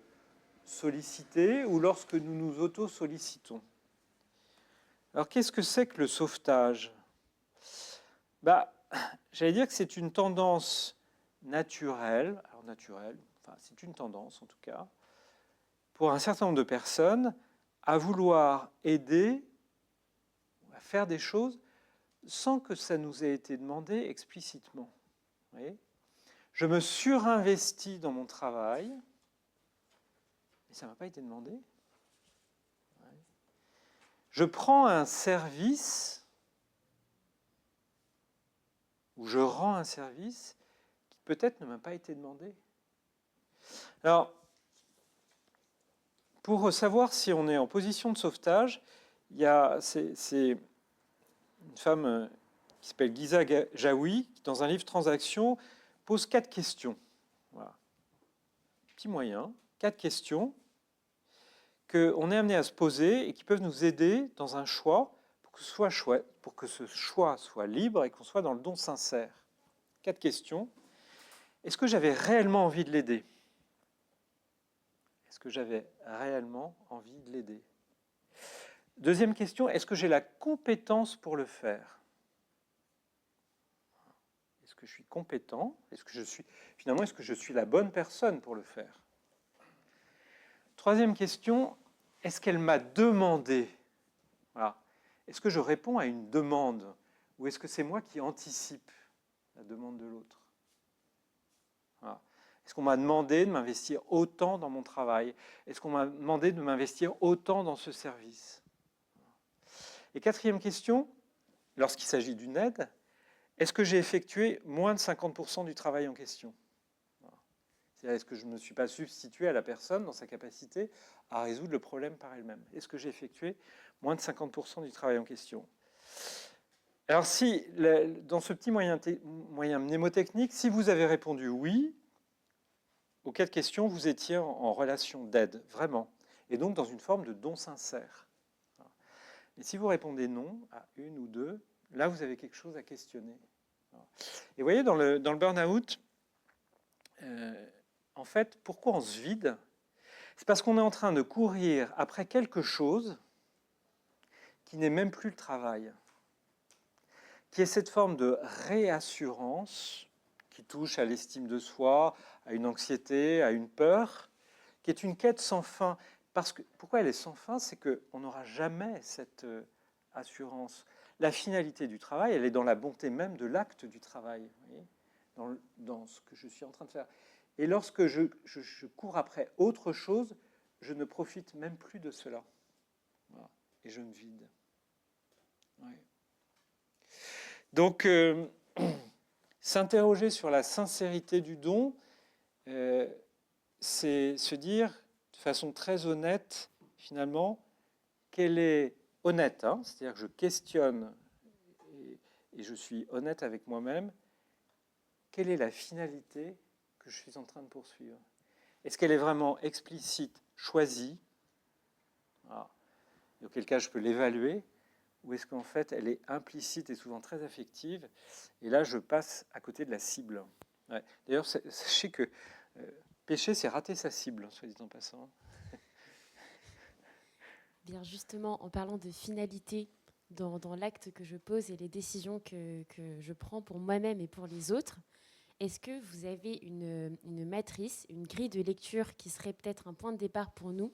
sollicités ou lorsque nous nous auto-sollicitons. Alors, qu'est-ce que c'est que le sauvetage ? J'allais dire que c'est une tendance naturelle, c'est une tendance en tout cas, pour un certain nombre de personnes à vouloir aider, à faire des choses sans que ça nous ait été demandé explicitement. Vous voyez ? Je me surinvestis dans mon travail, mais ça ne m'a pas été demandé. Je prends un service, ou je rends un service qui peut-être ne m'a pas été demandé. Alors, pour savoir si on est en position de sauvetage, c'est une femme qui s'appelle Giza Jaoui, qui, dans un livre Transactions, pose 4 questions. Voilà. Petit moyen, 4 questions qu'on est amené à se poser et qui peuvent nous aider dans un choix pour que ce choix soit libre et qu'on soit dans le don sincère. 4 questions. Est-ce que j'avais réellement envie de l'aider ? Est-ce que j'avais réellement envie de l'aider ? Deuxième question, est-ce que j'ai la compétence pour le faire ? Est-ce que je suis compétent ? Est-ce que je suis la bonne personne pour le faire ? Troisième question, est-ce qu'elle m'a demandé ? Voilà. Est-ce que je réponds à une demande ? Ou est-ce que c'est moi qui anticipe la demande de l'autre ? Voilà. Est-ce qu'on m'a demandé de m'investir autant dans mon travail ? Est-ce qu'on m'a demandé de m'investir autant dans ce service ? Et quatrième question, lorsqu'il s'agit d'une aide, est-ce que j'ai effectué moins de 50% du travail en question ? C'est-à-dire, est-ce que je ne me suis pas substitué à la personne dans sa capacité à résoudre le problème par elle-même ? Est-ce que j'ai effectué moins de 50% du travail en question ? Alors, si, dans ce petit moyen mnémotechnique, si vous avez répondu oui, aux 4 questions, vous étiez en relation d'aide, vraiment, et donc dans une forme de don sincère. Et si vous répondez non à une ou deux, là, vous avez quelque chose à questionner. Et vous voyez, dans le burn-out, en fait, pourquoi on se vide ? C'est parce qu'on est en train de courir après quelque chose qui n'est même plus le travail, qui est cette forme de réassurance qui touche à l'estime de soi, à une anxiété, à une peur, qui est une quête sans fin. Pourquoi elle est sans fin ? C'est qu'on n'aura jamais cette assurance. La finalité du travail, elle est dans la bonté même de l'acte du travail, vous voyez, dans ce que je suis en train de faire. Et lorsque je cours après autre chose, je ne profite même plus de cela. Voilà. Et je me vide. Ouais. Donc, s'interroger sur la sincérité du don, c'est se dire de façon très honnête, finalement, quelle est honnête, hein, c'est-à-dire que je questionne et je suis honnête avec moi-même, quelle est la finalité que je suis en train de poursuivre ? Est-ce qu'elle est vraiment explicite, choisie ? Voilà. Et auquel cas je peux l'évaluer, ou est-ce qu'en fait elle est implicite et souvent très affective, et là je passe à côté de la cible. Ouais. D'ailleurs, sachez que pécher, c'est rater sa cible, soit dit en passant. Bien, justement, en parlant de finalité dans l'acte que je pose et les décisions que je prends pour moi-même et pour les autres, est-ce que vous avez une matrice, une grille de lecture qui serait peut-être un point de départ pour nous,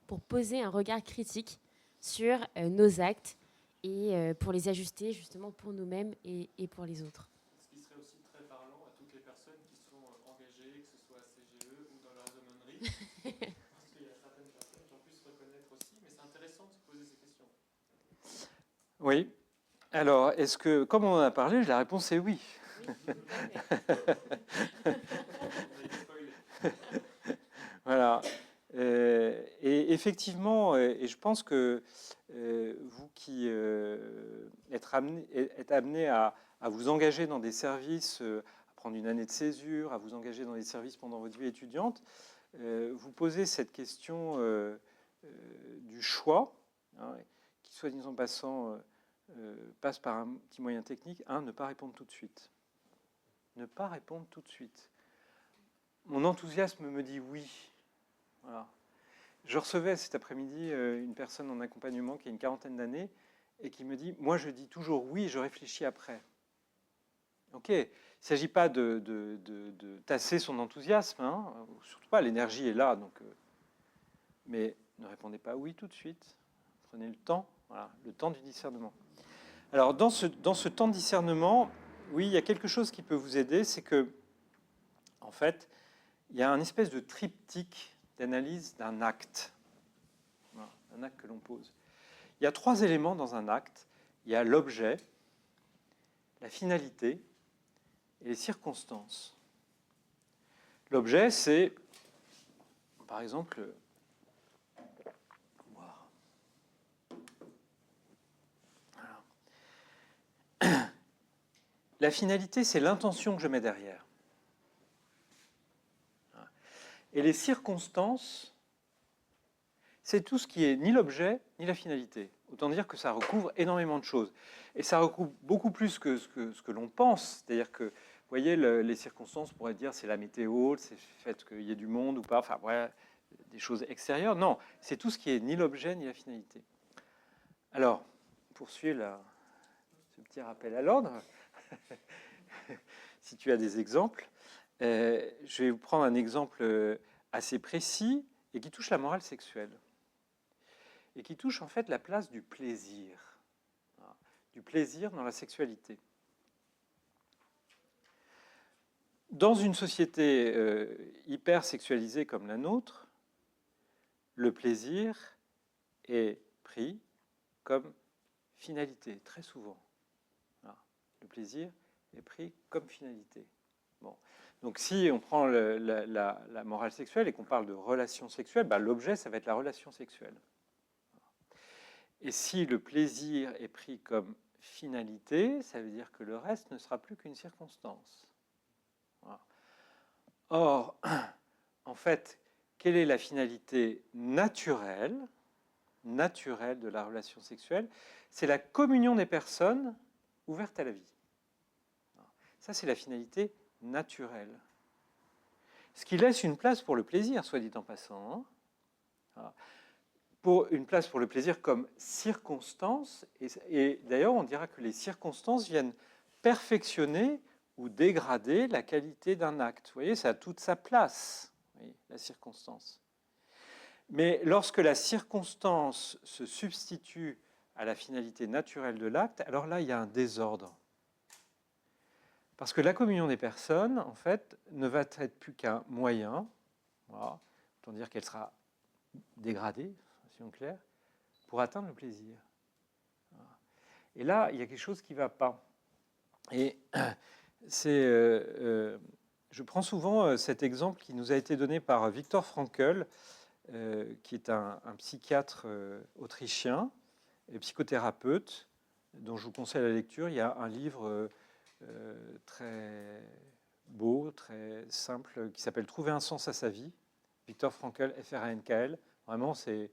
pour poser un regard critique sur nos actes et pour les ajuster justement pour nous-mêmes et pour les autres ? Ce qui serait aussi très parlant à toutes les personnes qui sont engagées, que ce soit à CGE ou dans leur aumônerie, parce qu'il y a certaines personnes qui ont pu se reconnaître aussi, mais c'est intéressant de se poser ces questions. Oui. Alors, est-ce que, comme on en a parlé, la réponse est oui. Voilà. Et effectivement, et je pense que vous qui êtes être amené à vous engager dans des services, à prendre une année de césure, à vous engager dans des services pendant votre vie étudiante, vous posez cette question du choix, hein, qui, soit disant passant, passe par un petit moyen technique. Ne pas répondre tout de suite. Ne pas répondre tout de suite. Mon enthousiasme me dit oui. Voilà. Je recevais cet après-midi une personne en accompagnement qui a une quarantaine d'années et qui me dit « Moi, je dis toujours oui, je réfléchis après. » Ok, il ne s'agit pas de tasser son enthousiasme, hein, surtout pas, l'énergie est là, donc, mais ne répondez pas oui tout de suite. Prenez le temps, voilà, le temps du discernement. Alors, dans ce temps de discernement, oui, il y a quelque chose qui peut vous aider, c'est que, en fait, il y a une espèce de triptyque d'analyse d'un acte. Voilà, un acte que l'on pose. Il y a 3 éléments dans un acte. Il y a l'objet, la finalité et les circonstances. L'objet, c'est, par exemple, boire. Voilà. La finalité, c'est l'intention que je mets derrière. Et les circonstances, c'est tout ce qui est ni l'objet, ni la finalité. Autant dire que ça recouvre énormément de choses. Et ça recouvre beaucoup plus que ce que l'on pense. C'est-à-dire que, vous voyez, les circonstances, on pourrait dire, c'est la météo, c'est le fait qu'il y ait du monde ou pas, enfin, ouais, des choses extérieures. Non, c'est tout ce qui est ni l'objet, ni la finalité. Alors, poursuivre ce petit rappel à l'ordre, si tu as des exemples. Je vais vous prendre un exemple assez précis et qui touche la morale sexuelle. Et qui touche en fait la place du plaisir. Du plaisir dans la sexualité. Dans une société hyper sexualisée comme la nôtre, le plaisir est pris comme finalité, très souvent. Le plaisir est pris comme finalité. Bon. Donc si on prend la morale sexuelle et qu'on parle de relation sexuelle, l'objet, ça va être la relation sexuelle. Et si le plaisir est pris comme finalité, ça veut dire que le reste ne sera plus qu'une circonstance. Voilà. Or, en fait, quelle est la finalité naturelle de la relation sexuelle? C'est la communion des personnes ouvertes à la vie. Ça, c'est la finalité naturelle. Ce qui laisse une place pour le plaisir, soit dit en passant. Voilà. Pour une place pour le plaisir comme circonstance, et d'ailleurs on dira que les circonstances viennent perfectionner ou dégrader la qualité d'un acte. Vous voyez, ça a toute sa place, oui, la circonstance. Mais lorsque la circonstance se substitue à la finalité naturelle de l'acte, alors là il y a un désordre. Parce que la communion des personnes, en fait, ne va être plus qu'un moyen, voilà, autant dire qu'elle sera dégradée, clair, pour atteindre le plaisir. Et là, il y a quelque chose qui ne va pas. Et je prends souvent cet exemple qui nous a été donné par Viktor Frankl, qui est un psychiatre autrichien et psychothérapeute, dont je vous conseille la lecture. Il y a un livre très beau, très simple, qui s'appelle « Trouver un sens à sa vie ». Viktor Frankl, F-R-A-N-K-L. Vraiment, c'est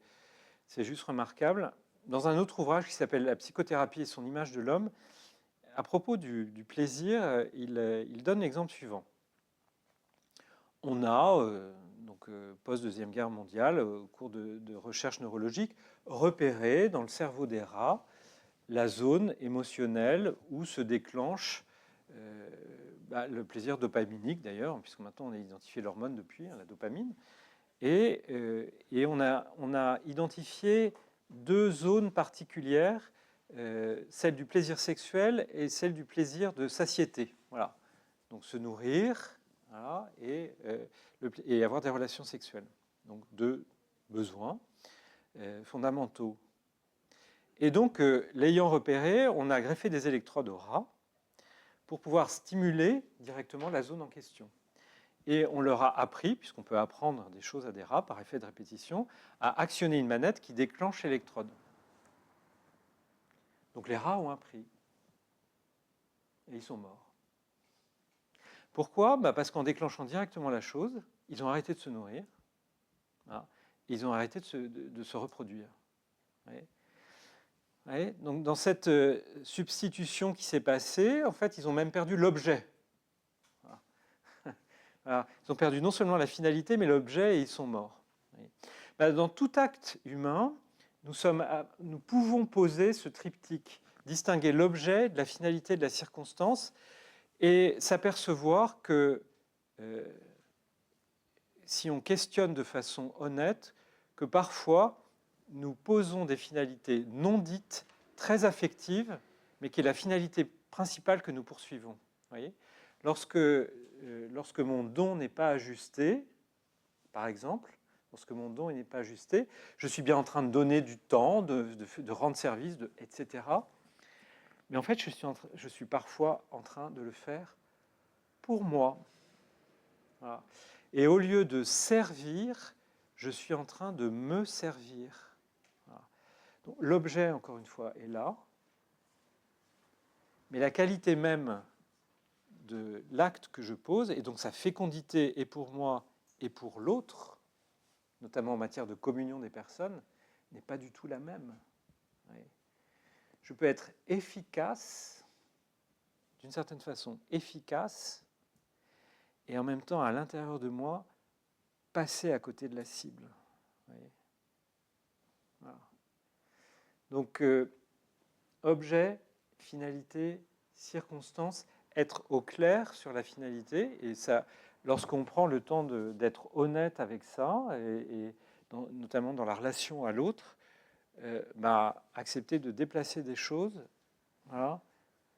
juste remarquable. Dans un autre ouvrage qui s'appelle « La psychothérapie et son image de l'homme », à propos du plaisir, il donne l'exemple suivant. On a, post-Deuxième Guerre mondiale, au cours de recherches neurologiques, repéré dans le cerveau des rats la zone émotionnelle où se déclenche le plaisir dopaminique, d'ailleurs, puisque maintenant on a identifié l'hormone depuis, la dopamine. Et on a identifié 2 zones particulières, celle du plaisir sexuel et celle du plaisir de satiété. Voilà. Donc se nourrir, voilà, et avoir des relations sexuelles. Donc 2 besoins fondamentaux. Et donc, l'ayant repéré, on a greffé des électrodes au rat pour pouvoir stimuler directement la zone en question. Et on leur a appris, puisqu'on peut apprendre des choses à des rats par effet de répétition, à actionner une manette qui déclenche l'électrode. Donc les rats ont appris. et ils sont morts. Pourquoi ? Parce qu'en déclenchant directement la chose, ils ont arrêté de se nourrir, voilà, ils ont arrêté de se reproduire. Vous voyez ? Donc dans cette substitution qui s'est passée, en fait, ils ont même perdu l'objet. Voilà. Voilà. Ils ont perdu non seulement la finalité, mais l'objet, et ils sont morts. Dans tout acte humain, nous pouvons poser ce triptyque, distinguer l'objet de la finalité, de la circonstance, et s'apercevoir que si on questionne de façon honnête, que parfois nous posons des finalités non dites, très affectives, mais qui est la finalité principale que nous poursuivons. Voyez ? Lorsque mon don n'est pas ajusté, par exemple, lorsque mon don n'est pas ajusté, je suis bien en train de donner du temps, de rendre service, etc. Mais en fait, je suis parfois en train de le faire pour moi. Voilà. Et au lieu de servir, je suis en train de me servir. Voilà. Donc, l'objet, encore une fois, est là. Mais la qualité même de l'acte que je pose, et donc sa fécondité est pour moi et pour l'autre, notamment en matière de communion des personnes, n'est pas du tout la même. Oui. Je peux être efficace, d'une certaine façon, efficace, et en même temps, à l'intérieur de moi, passer à côté de la cible. Oui. Voilà. Donc, objet, finalité, circonstance, être au clair sur la finalité, et ça, lorsqu'on prend le temps d'être honnête avec ça, et notamment dans la relation à l'autre, accepter de déplacer des choses, voilà,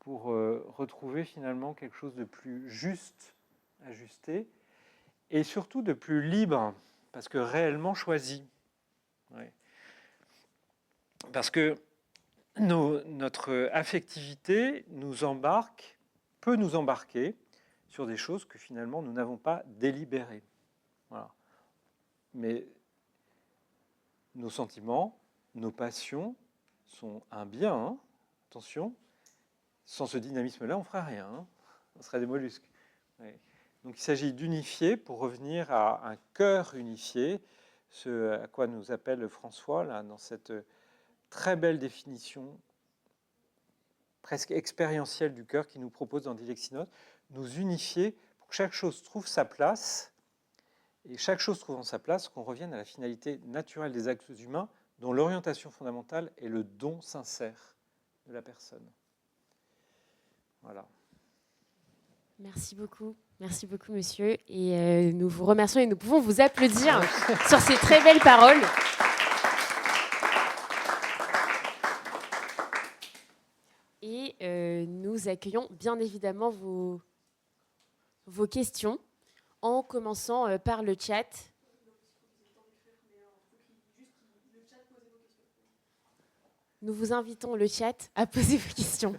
pour retrouver finalement quelque chose de plus juste, ajusté, et surtout de plus libre, parce que réellement choisi. Ouais. Parce que notre affectivité peut nous embarquer sur des choses que finalement nous n'avons pas délibérées. Voilà. Mais nos sentiments, nos passions sont un bien, hein. Attention, sans ce dynamisme-là, on ne ferait rien, hein. On serait des mollusques. Ouais. Donc il s'agit d'unifier pour revenir à un cœur unifié, ce à quoi nous appelle François là, dans cette très belle définition presque expérientielle du cœur qu'il nous propose dans Dilexinote, nous unifier pour que chaque chose trouve sa place, et chaque chose trouvant sa place, qu'on revienne à la finalité naturelle des actes humains, dont l'orientation fondamentale est le don sincère de la personne. Voilà. Merci beaucoup, monsieur. Et nous vous remercions et nous pouvons vous applaudir sur ces très belles paroles. Et nous accueillons bien évidemment vos questions, en commençant par le chat. Nous vous invitons le chat à poser vos questions.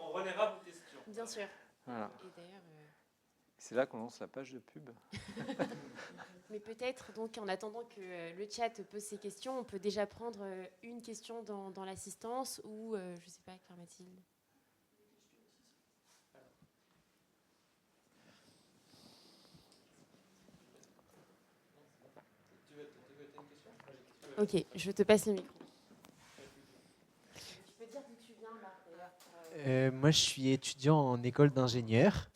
On relaiera vos questions. Bien sûr. Voilà. Et d'ailleurs, c'est là qu'on lance la page de pub. Mais peut-être, donc, en attendant que le chat pose ses questions, on peut déjà prendre une question dans l'assistance ou, je ne sais pas, Claire Mathilde. Ok, je te passe le micro. Tu peux dire d'où tu viens, Marc, d'ailleurs. Moi, je suis étudiant en école d'ingénieur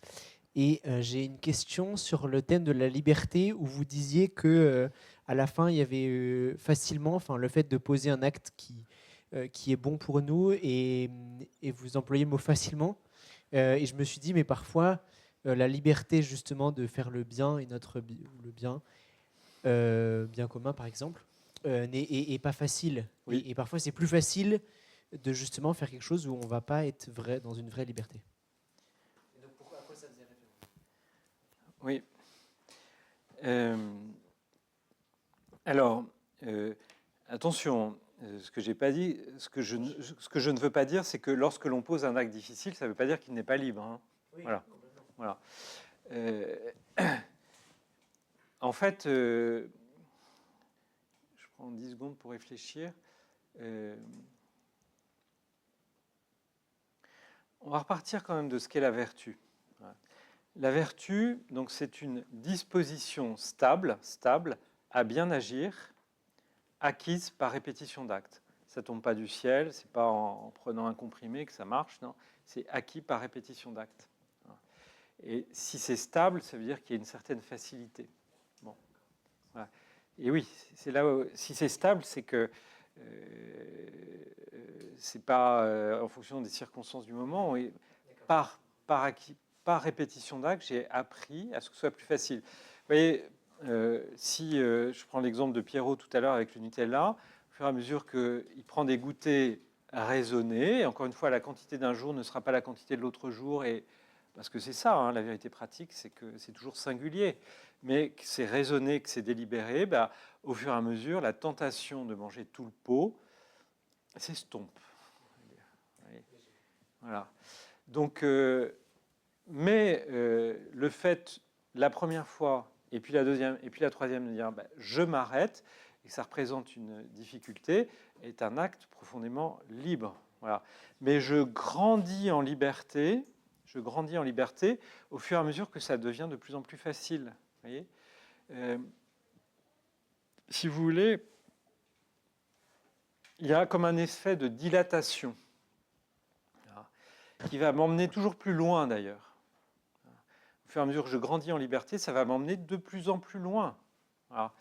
et j'ai une question sur le thème de la liberté où vous disiez que à la fin, il y avait facilement, le fait de poser un acte qui est bon pour nous et vous employez le mot facilement. Et je me suis dit, mais parfois, la liberté justement de faire le bien et le bien commun, par exemple, n'est pas facile. Oui. Et parfois, c'est plus facile de justement faire quelque chose où on ne va pas être dans une vraie liberté. Et donc, à quoi ça faisait référence ? Oui. Alors, attention, ce que j'ai pas dit, ce que je ne veux pas dire, c'est que lorsque l'on pose un acte difficile, ça ne veut pas dire qu'il n'est pas libre. Hein. Oui, voilà. Voilà. En fait, je prends 10 secondes pour réfléchir. on va repartir quand même de ce qu'est la vertu. La vertu, donc, c'est une disposition stable à bien agir, acquise par répétition d'actes. Ça ne tombe pas du ciel, ce n'est pas en prenant un comprimé que ça marche, non, c'est acquis par répétition d'actes. Et si c'est stable, ça veut dire qu'il y a une certaine facilité. Bon. Voilà. Et oui, c'est là où, si c'est stable, c'est que c'est pas en fonction des circonstances du moment. Et par répétition d'actes, j'ai appris à ce que ce soit plus facile. Vous voyez, si je prends l'exemple de Pierrot tout à l'heure avec le Nutella, au fur et à mesure qu'il prend des goûters raisonnés, et encore une fois, la quantité d'un jour ne sera pas la quantité de l'autre jour, et parce que c'est ça, hein, la vérité pratique, c'est que c'est toujours singulier, mais que c'est raisonné, que c'est délibéré, bah, au fur et à mesure, la tentation de manger tout le pot s'estompe. Voilà. Donc, mais le fait, la première fois, et puis la deuxième, et puis la troisième, de dire bah, je m'arrête, et que ça représente une difficulté, est un acte profondément libre. Voilà. Mais je grandis en liberté au fur et à mesure que ça devient de plus en plus facile. Vous voyez, si vous voulez, il y a comme un effet de dilatation qui va m'emmener toujours plus loin d'ailleurs. Au fur et à mesure que je grandis en liberté, ça va m'emmener de plus en plus loin. Voilà.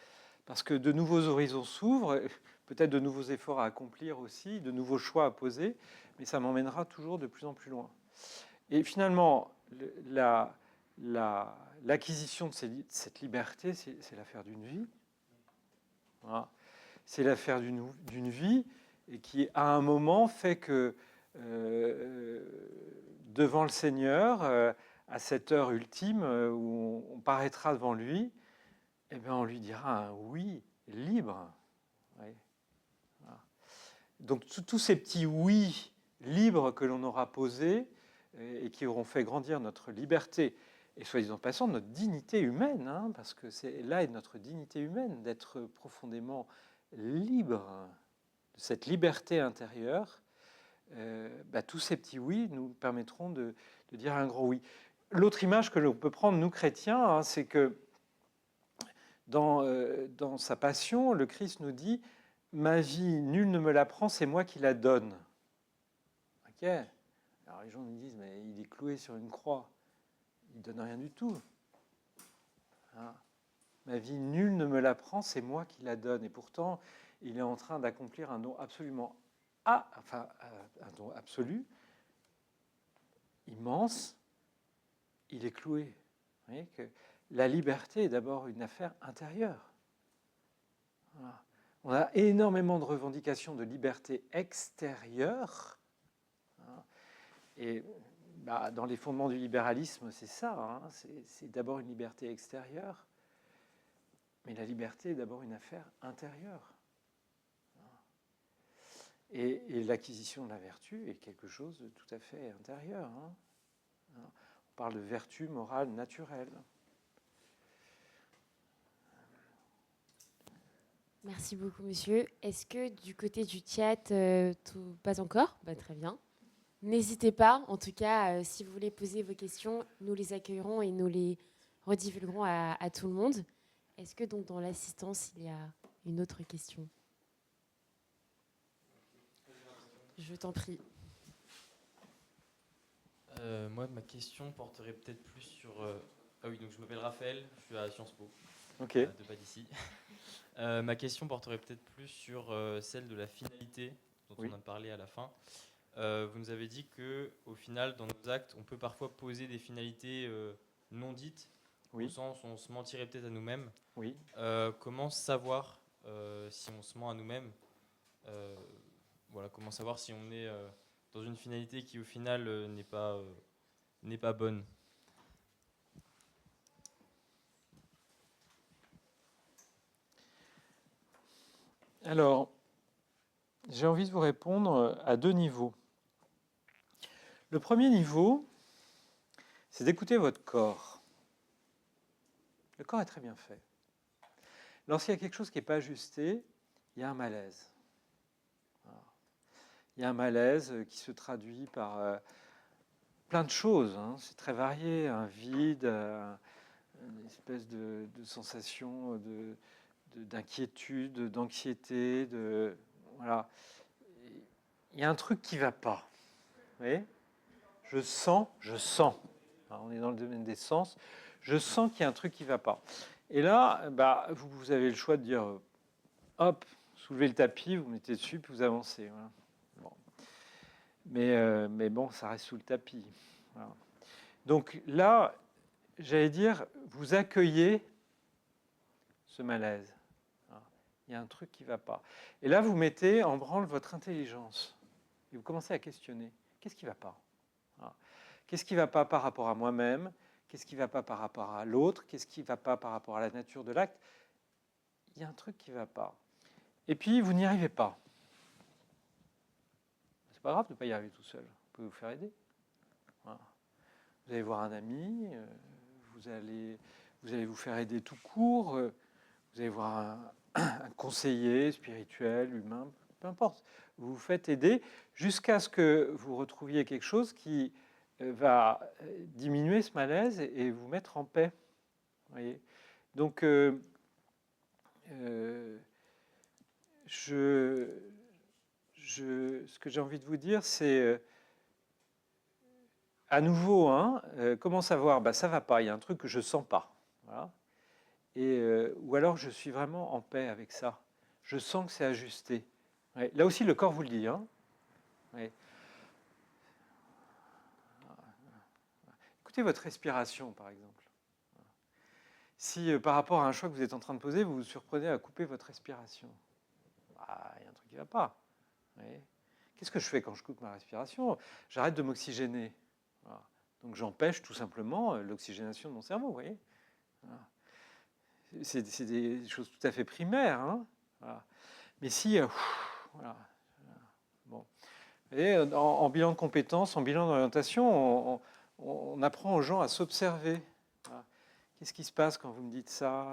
Parce que de nouveaux horizons s'ouvrent, peut-être de nouveaux efforts à accomplir aussi, de nouveaux choix à poser, mais ça m'emmènera toujours de plus en plus loin. Et finalement, l'acquisition de cette liberté, c'est l'affaire d'une vie. Voilà. C'est l'affaire d'une vie et qui, à un moment, fait que devant le Seigneur, à cette heure ultime où on paraîtra devant lui, eh bien, on lui dira un oui libre. Oui. Voilà. Donc, tous ces petits oui libres que l'on aura posés et qui auront fait grandir notre liberté et, soit disant passant, notre dignité humaine, hein, parce que c'est là est notre dignité humaine, d'être profondément libre, de cette liberté intérieure. Tous ces petits oui nous permettront de dire un gros oui. L'autre image que l'on peut prendre, nous chrétiens, hein, c'est que dans sa passion, le Christ nous dit « Ma vie, nul ne me la prend, c'est moi qui la donne. » Ok. Alors les gens nous disent « Mais il est cloué sur une croix. Il ne donne rien du tout. Hein. Ma vie, nul ne me la prend, c'est moi qui la donne. » Et pourtant, il est en train d'accomplir un don absolument un don absolu, immense. Il est cloué. Vous voyez que la liberté est d'abord une affaire intérieure. Voilà. On a énormément de revendications de liberté extérieure. Et dans les fondements du libéralisme, c'est ça. Hein, c'est d'abord une liberté extérieure. Mais la liberté est d'abord une affaire intérieure. Et l'acquisition de la vertu est quelque chose de tout à fait intérieur. Hein. On parle de vertu morale naturelle. Merci beaucoup, monsieur. Est-ce que du côté du chat, pas encore ? Très bien. N'hésitez pas, en tout cas, si vous voulez poser vos questions, nous les accueillerons et nous les redivulguerons à tout le monde. Est-ce que donc dans l'assistance, il y a une autre question ? Je t'en prie. Moi, ma question porterait peut-être plus sur... Ah oui, donc je m'appelle Raphaël, je suis à Sciences Po, Okay. de pas d'ici. Ma question porterait peut-être plus sur celle de la finalité, dont Oui. on a parlé à la fin. Vous nous avez dit qu'au final, dans nos actes, on peut parfois poser des finalités non dites, Oui. au sens où on se mentirait peut-être à nous-mêmes. Oui. Comment savoir si on se ment à nous-mêmes comment savoir si on est dans une finalité qui, au final, n'est pas bonne. Alors, j'ai envie de vous répondre à deux niveaux. Le premier niveau, c'est d'écouter votre corps. Le corps est très bien fait. Lorsqu'il y a quelque chose qui n'est pas ajusté, il y a un malaise. Voilà. Il y a un malaise qui se traduit par plein de choses, hein. C'est très varié, un vide, une espèce de sensation d'inquiétude, d'anxiété, voilà. Il y a un truc qui ne va pas. Vous voyez ? Je sens. Alors, on est dans le domaine des sens. Je sens qu'il y a un truc qui ne va pas. Et là, vous avez le choix de dire, hop, soulevez le tapis, vous mettez dessus, puis vous avancez. Voilà. Bon. Mais bon, ça reste sous le tapis. Voilà. Donc là, j'allais dire, vous accueillez ce malaise. Il y a un truc qui ne va pas. Et là, vous mettez en branle votre intelligence. Et vous commencez à questionner. Qu'est-ce qui ne va pas ? Qu'est-ce qui ne va pas par rapport à moi-même ? Qu'est-ce qui ne va pas par rapport à l'autre ? Qu'est-ce qui ne va pas par rapport à la nature de l'acte ? Il y a un truc qui ne va pas. Et puis, vous n'y arrivez pas. C'est pas grave de ne pas y arriver tout seul. Vous pouvez vous faire aider. Voilà. Vous allez voir un ami, vous allez vous faire aider tout court, vous allez voir un conseiller spirituel, humain, peu importe. Vous vous faites aider jusqu'à ce que vous retrouviez quelque chose qui va diminuer ce malaise et vous mettre en paix. Voyez ? Donc, ce que j'ai envie de vous dire, c'est à nouveau, comment savoir ? Ça ne va pas, il y a un truc que je ne sens pas. Voilà. Ou alors je suis vraiment en paix avec ça. Je sens que c'est ajusté. Ouais. Là aussi, le corps vous le dit. Ouais. Écoutez votre respiration, par exemple. Si par rapport à un choix que vous êtes en train de poser, vous vous surprenez à couper votre respiration, il y a un truc qui ne va pas. Ouais. Qu'est-ce que je fais quand je coupe ma respiration ? J'arrête de m'oxygéner. Voilà. Donc j'empêche tout simplement l'oxygénation de mon cerveau. Vous voyez ? Voilà. C'est des choses tout à fait primaires. Voilà. Mais si... voilà. Bon. Et en bilan de compétences, en bilan d'orientation, on apprend aux gens à s'observer. Voilà. Qu'est-ce qui se passe quand vous me dites ça ?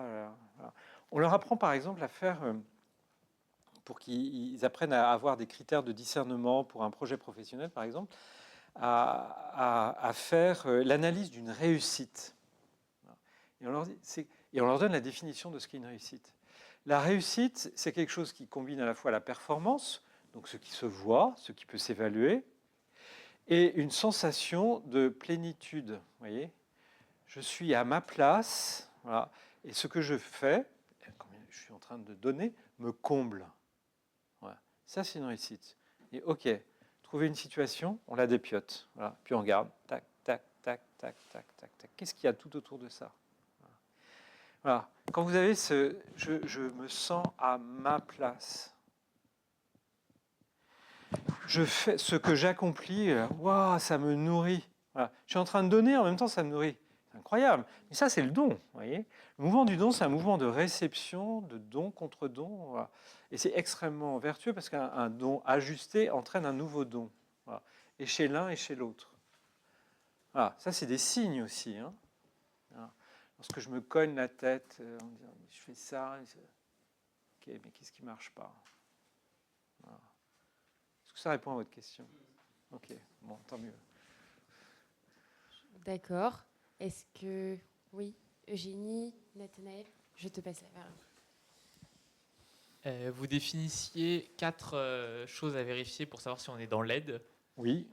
Voilà. On leur apprend par exemple à faire... pour qu'ils apprennent à avoir des critères de discernement pour un projet professionnel, par exemple, à faire l'analyse d'une réussite. Et on leur donne la définition de ce qu'est une réussite. La réussite, c'est quelque chose qui combine à la fois la performance, donc ce qui se voit, ce qui peut s'évaluer, et une sensation de plénitude. Vous voyez ? Je suis à ma place, voilà, et ce que je fais, je suis en train de donner, me comble. Voilà. Ça, c'est une réussite. Et OK, trouver une situation, on la dépiote. Voilà. Puis on regarde, tac, tac, tac, tac, tac, tac, tac. Qu'est-ce qu'il y a tout autour de ça ? Voilà. Quand vous avez je me sens à ma place. Je fais ce que j'accomplis, ça me nourrit. Voilà. Je suis en train de donner, en même temps, ça me nourrit. C'est incroyable. Mais ça, c'est le don. Vous voyez ? Le mouvement du don, c'est un mouvement de réception, de don contre don. Voilà. Et c'est extrêmement vertueux parce qu'un don ajusté entraîne un nouveau don. Voilà. Et chez l'un et chez l'autre. Voilà. Ça, c'est des signes aussi. Voilà. Lorsque je me cogne la tête en disant je fais ça, ok, mais qu'est-ce qui ne marche pas ? Voilà. Est-ce que ça répond à votre question ? Ok, bon, tant mieux. D'accord. Est-ce que... Oui, Eugénie, Nathanaël, je te passe la parole. Vous définissiez 4 choses à vérifier pour savoir si on est dans l'aide. Oui.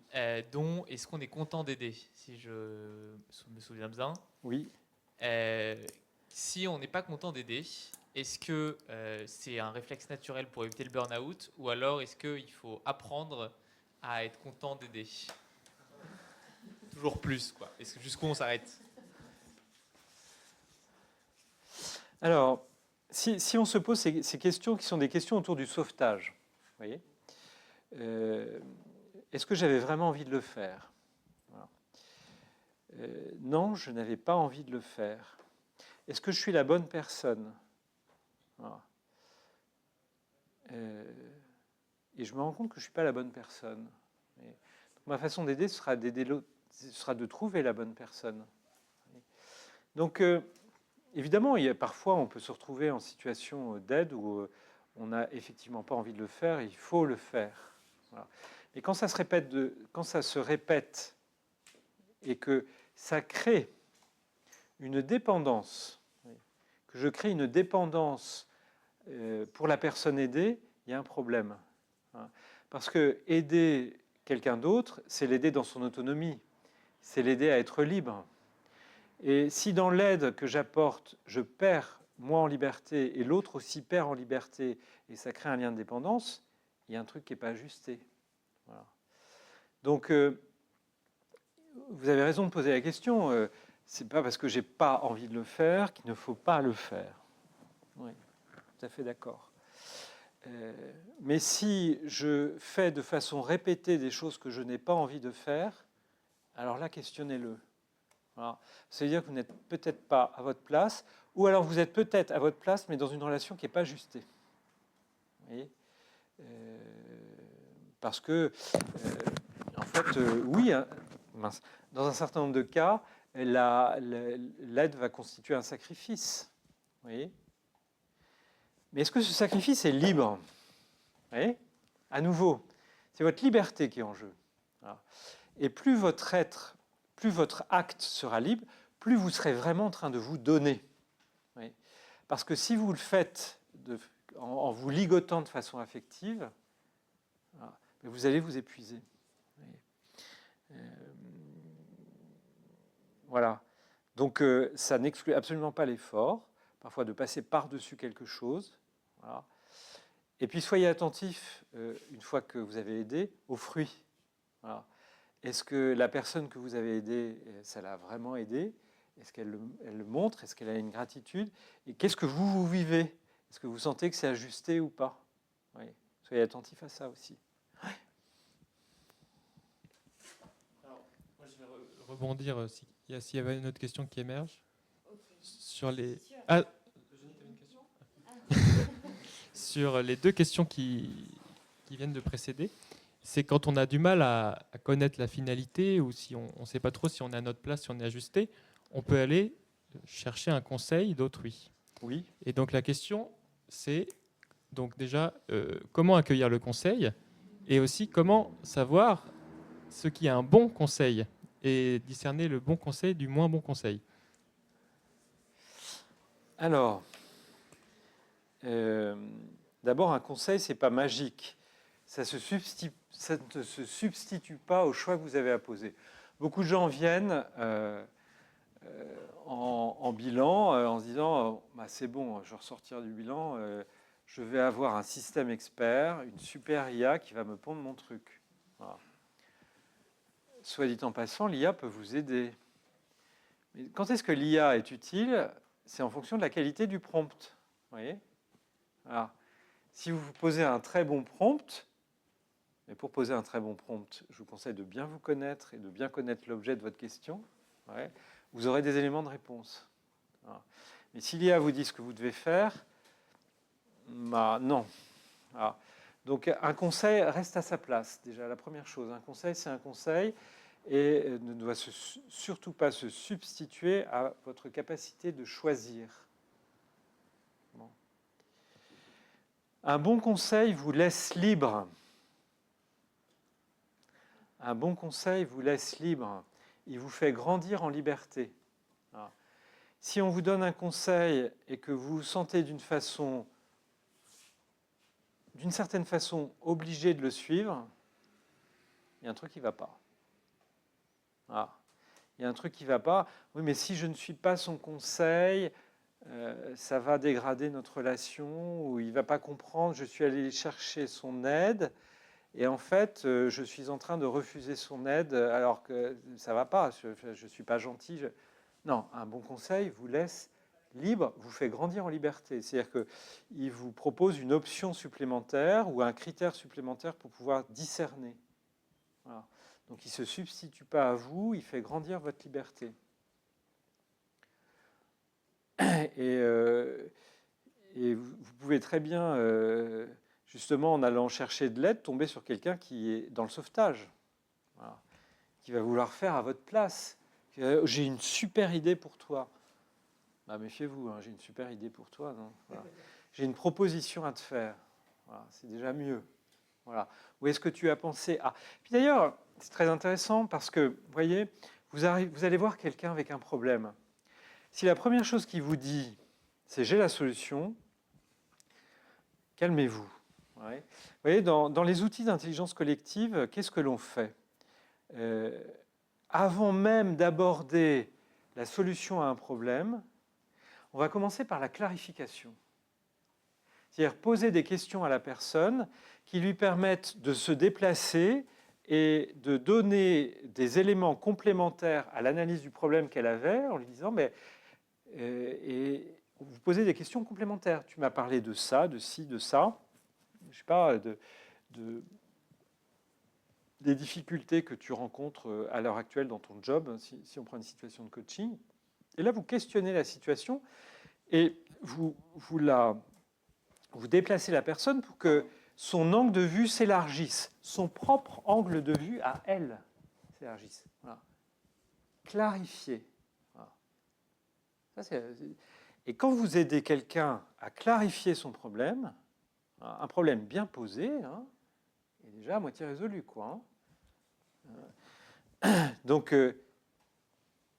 Dont est-ce qu'on est content d'aider, si je me souviens bien. Oui. Si on n'est pas content d'aider, est-ce que c'est un réflexe naturel pour éviter le burn-out, ou alors est-ce qu'il faut apprendre à être content d'aider ? Toujours plus, quoi. Est-ce que jusqu'où on s'arrête ? Alors, si on se pose ces questions qui sont des questions autour du sauvetage, vous voyez, est-ce que j'avais vraiment envie de le faire ? Voilà. Non, je n'avais pas envie de le faire. Est-ce que je suis la bonne personne ? Voilà. Et je me rends compte que je ne suis pas la bonne personne. Donc, ma façon d'aider, ce sera d'aider l'autre, ce sera de trouver la bonne personne. Donc, évidemment, parfois, on peut se retrouver en situation d'aide où on n'a effectivement pas envie de le faire, il faut le faire. Voilà. Et quand ça se répète et que ça crée une dépendance, que je crée une dépendance pour la personne aidée, il y a un problème. Parce que aider quelqu'un d'autre, c'est l'aider dans son autonomie, c'est l'aider à être libre. Et si dans l'aide que j'apporte, je perds moi en liberté et l'autre aussi perd en liberté, et ça crée un lien de dépendance, il y a un truc qui n'est pas ajusté. Voilà. Donc, vous avez raison de poser la question. C'est pas parce que j'ai pas envie de le faire qu'il ne faut pas le faire. Oui, tout à fait d'accord. Mais si je fais de façon répétée des choses que je n'ai pas envie de faire, alors là, questionnez-le. Voilà. Ça veut dire que vous n'êtes peut-être pas à votre place, ou alors vous êtes peut-être à votre place, mais dans une relation qui n'est pas ajustée. Vous voyez, parce que, en fait, oui, dans un certain nombre de cas, l'aide va constituer un sacrifice. Vous voyez, mais est-ce que ce sacrifice est libre? Vous voyez, à nouveau, c'est votre liberté qui est en jeu. Voilà. Et plus votre acte sera libre, plus vous serez vraiment en train de vous donner. Oui. Parce que si vous le faites en vous ligotant de façon affective, vous allez vous épuiser. Voilà. Donc ça n'exclut absolument pas l'effort, parfois de passer par-dessus quelque chose. Voilà. Et puis soyez attentifs, une fois que vous avez aidé, aux fruits. Voilà. Est-ce que la personne que vous avez aidée, ça l'a vraiment aidé? Est-ce qu'elle le montre? Est-ce qu'elle a une gratitude? Et qu'est-ce que vous vivez? Est-ce que vous sentez que c'est ajusté ou pas? Oui. Soyez attentifs à ça aussi. Ouais. Alors, moi, je vais rebondir s'il y avait une autre question qui émerge. Okay. Sur les... Ah, sur les deux questions qui viennent de précéder. C'est quand on a du mal à connaître la finalité ou si on ne sait pas trop si on est à notre place, si on est ajusté, on peut aller chercher un conseil d'autrui. Oui. Et donc la question, c'est donc déjà comment accueillir le conseil et aussi comment savoir ce qui est un bon conseil et discerner le bon conseil du moins bon conseil. Alors, d'abord, un conseil, ce n'est pas magique. Ça ne se substitue pas au choix que vous avez à poser. Beaucoup de gens viennent en bilan en se disant c'est bon, je vais ressortir du bilan, je vais avoir un système expert, une super IA qui va me pondre mon truc. Voilà. Soit dit en passant, l'IA peut vous aider. Mais quand est-ce que l'IA est utile? C'est en fonction de la qualité du prompt. Vous voyez? Voilà. Si vous posez un très bon prompt, mais pour poser un très bon prompt, je vous conseille de bien vous connaître et de bien connaître l'objet de votre question. Ouais. Vous aurez des éléments de réponse. Voilà. Mais si l'IA vous dit ce que vous devez faire, non. Voilà. Donc un conseil reste à sa place. Déjà, la première chose, un conseil, c'est un conseil et ne doit surtout pas se substituer à votre capacité de choisir. Bon. Un bon conseil vous laisse libre. Un bon conseil vous laisse libre. Il vous fait grandir en liberté. Alors, si on vous donne un conseil et que vous vous sentez d'une certaine façon obligé de le suivre, il y a un truc qui ne va pas. Ah, il y a un truc qui ne va pas. Oui, mais si je ne suis pas son conseil, ça va dégrader notre relation, ou il ne va pas comprendre, je suis allé chercher son aide, et en fait, je suis en train de refuser son aide alors que ça ne va pas, je ne suis pas gentil. Non, un bon conseil vous laisse libre, vous fait grandir en liberté. C'est-à-dire qu'il vous propose une option supplémentaire ou un critère supplémentaire pour pouvoir discerner. Voilà. Donc il ne se substitue pas à vous, il fait grandir votre liberté. Et vous pouvez très bien, justement, en allant chercher de l'aide, tomber sur quelqu'un qui est dans le sauvetage, voilà, qui va vouloir faire à votre place. J'ai une super idée pour toi. Bah, méfiez-vous, hein, j'ai une super idée pour toi. Non, voilà. J'ai une proposition à te faire. Voilà, c'est déjà mieux. Voilà. Où est-ce que tu as pensé à... Puis d'ailleurs, c'est très intéressant parce que, vous voyez, vous allez voir quelqu'un avec un problème. Si la première chose qu'il vous dit, c'est « j'ai la solution », calmez-vous. Ouais. Vous voyez, dans les outils d'intelligence collective, qu'est-ce que l'on fait ? Avant même d'aborder la solution à un problème, on va commencer par la clarification. C'est-à-dire poser des questions à la personne qui lui permettent de se déplacer et de donner des éléments complémentaires à l'analyse du problème qu'elle avait en lui disant et vous posez des questions complémentaires. Tu m'as parlé de ça, de ci, de ça. Je ne sais pas, des difficultés que tu rencontres à l'heure actuelle dans ton job, si on prend une situation de coaching. Et là, vous questionnez la situation et vous déplacez la personne pour que son angle de vue s'élargisse, son propre angle de vue à elle s'élargisse. Voilà. Clarifier. Voilà. Et quand vous aidez quelqu'un à clarifier son problème, un problème bien posé, est déjà à moitié résolu, quoi. Donc,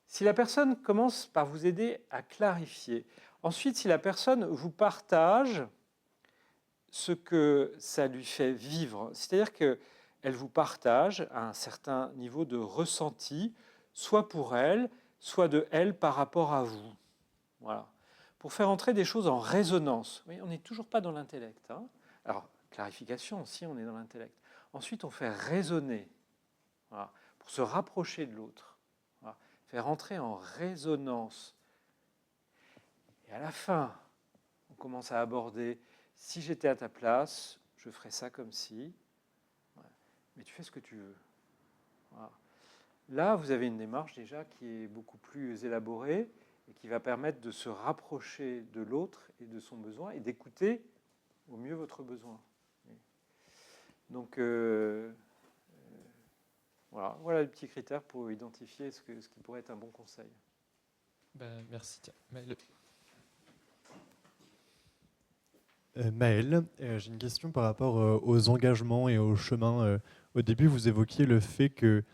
si la personne commence par vous aider à clarifier, ensuite, si la personne vous partage ce que ça lui fait vivre, c'est-à-dire qu'elle vous partage un certain niveau de ressenti, soit pour elle, soit de elle par rapport à vous. Voilà. Pour faire entrer des choses en résonance. Oui, on n'est toujours pas dans l'intellect. Alors, clarification, si on est dans l'intellect. Ensuite, on fait résonner, voilà, pour se rapprocher de l'autre. Voilà. Faire entrer en résonance. Et à la fin, on commence à aborder, si j'étais à ta place, je ferais ça comme si. Voilà. Mais tu fais ce que tu veux. Voilà. Là, vous avez une démarche déjà qui est beaucoup plus élaborée et qui va permettre de se rapprocher de l'autre et de son besoin et d'écouter au mieux votre besoin. Donc, voilà les petits critères pour identifier ce qui pourrait être un bon conseil. Merci. Maël, j'ai une question par rapport aux engagements et au chemin. Au début, vous évoquiez le fait que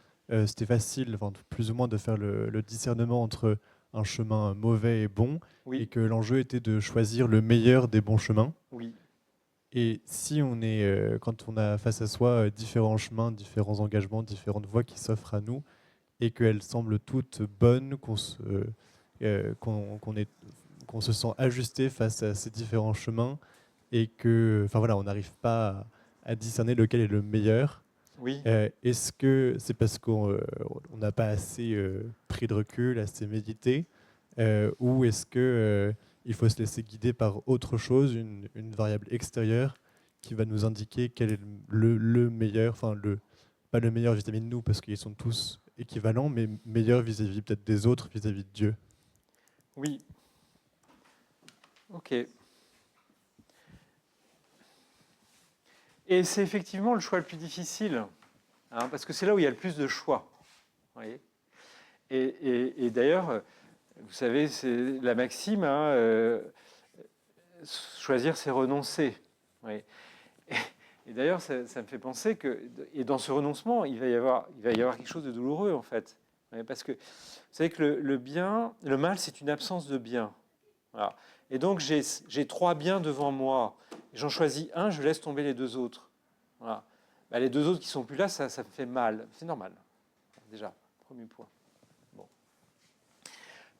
c'était facile, enfin, plus ou moins, de faire le discernement entre un chemin mauvais et bon, Oui. et que l'enjeu était de choisir le meilleur des bons chemins. Oui. Et si on est, quand on a face à soi différents chemins, différents engagements, différentes voies qui s'offrent à nous, et qu'elles semblent toutes bonnes, qu'on se sent ajusté face à ces différents chemins, et que, enfin voilà, on n'arrive pas à discerner lequel est le meilleur. Oui. Est-ce que c'est parce qu'on n'a pas assez pris de recul, assez médité, ou est-ce que il faut se laisser guider par autre chose, une variable extérieure qui va nous indiquer quel est le meilleur, enfin pas le meilleur vis-à-vis de nous parce qu'ils sont tous équivalents, mais meilleur vis-à-vis peut-être des autres, vis-à-vis de Dieu. Oui. Ok. Et c'est effectivement le choix le plus difficile, parce que c'est là où il y a le plus de choix. Vous voyez ? Et d'ailleurs, vous savez, c'est la maxime, choisir, c'est renoncer. Oui. Et d'ailleurs, ça me fait penser que, et dans ce renoncement, il va y avoir quelque chose de douloureux, en fait. Parce que vous savez que le mal, c'est une absence de bien. Voilà. Et donc, j'ai 3 biens devant moi. J'en choisis un, je laisse tomber les 2 autres. Voilà. Les 2 autres qui ne sont plus là, ça me fait mal. C'est normal. Déjà, premier point. Bon.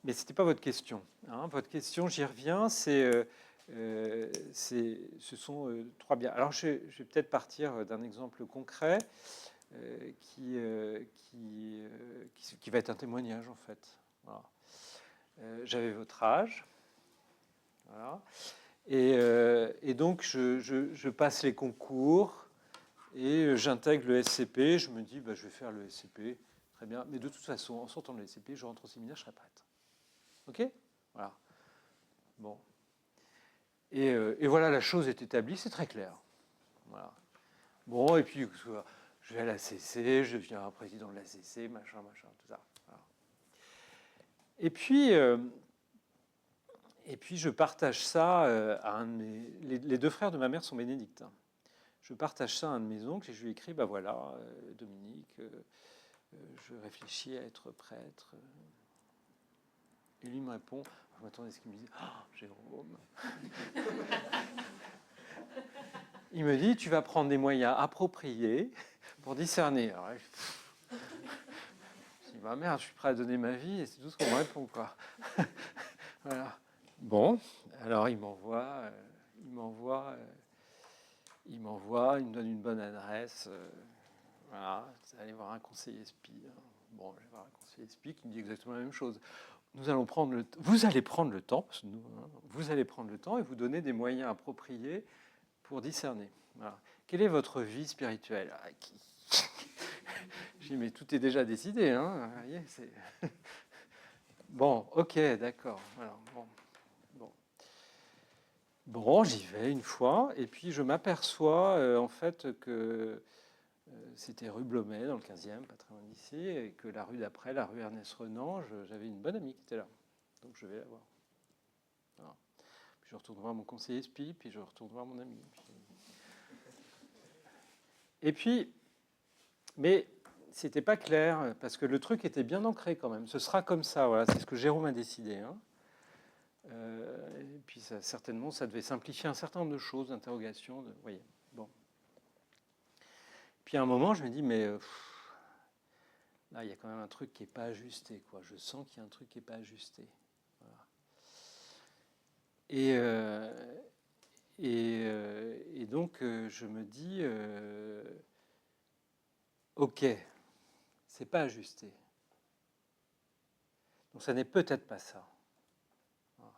Mais ce n'était pas votre question. Votre question, j'y reviens, ce sont 3 biens. Alors, je vais peut-être partir d'un exemple concret qui va être un témoignage, en fait. Voilà. J'avais votre âge. Voilà. Et donc, je passe les concours et j'intègre le SCP. Je me dis, je vais faire le SCP. Très bien. Mais de toute façon, en sortant de le SCP, je rentre au séminaire, je serai prête. OK ? Voilà. Bon. Et voilà, la chose est établie, c'est très clair. Voilà. Bon, et puis, je vais à la CC, je deviens président de la CC, machin, tout ça. Voilà. Et puis, je partage ça à un de les 2 frères de ma mère sont bénédictins. Je partage ça à un de mes oncles et je lui écris, voilà, Dominique, je réfléchis à être prêtre. Et lui me répond, je m'attendais à ce qu'il me dise, Jérôme. Il me dit, tu vas prendre des moyens appropriés pour discerner. Alors, je dis, bah merde, je suis prêt à donner ma vie et c'est tout ce qu'on me répond, quoi. Voilà. Bon, alors il m'envoie, il me donne une bonne adresse. Voilà, c'est aller voir un conseiller SPI. Bon, je vais voir un conseiller SPI qui me dit exactement la même chose. Vous allez prendre le temps, parce que vous allez prendre le temps et vous donner des moyens appropriés pour discerner. Voilà. Quelle est votre vie spirituelle? J'ai dit, mais tout est déjà décidé. Hein, vous voyez, bon, ok, d'accord. Alors, bon, j'y vais une fois, et puis je m'aperçois en fait que c'était rue Blomet, dans le 15e, pas très loin d'ici, et que la rue d'après, la rue Ernest Renan, j'avais une bonne amie qui était là. Donc je vais la voir. Voilà. Puis je retourne voir mon conseiller SPI, puis je retourne voir mon ami. Et puis, mais c'était pas clair, parce que le truc était bien ancré quand même. Ce sera comme ça, voilà, c'est ce que Jérôme a décidé. Hein. Et puis ça, certainement, ça devait simplifier un certain nombre de choses, d'interrogations. Vous voyez, bon. Puis à un moment, je me dis, mais là, il y a quand même un truc qui n'est pas ajusté, quoi. Je sens qu'il y a un truc qui n'est pas ajusté. Voilà. Et donc, je me dis, ok, c'est pas ajusté. Donc, ça n'est peut-être pas ça. Voilà.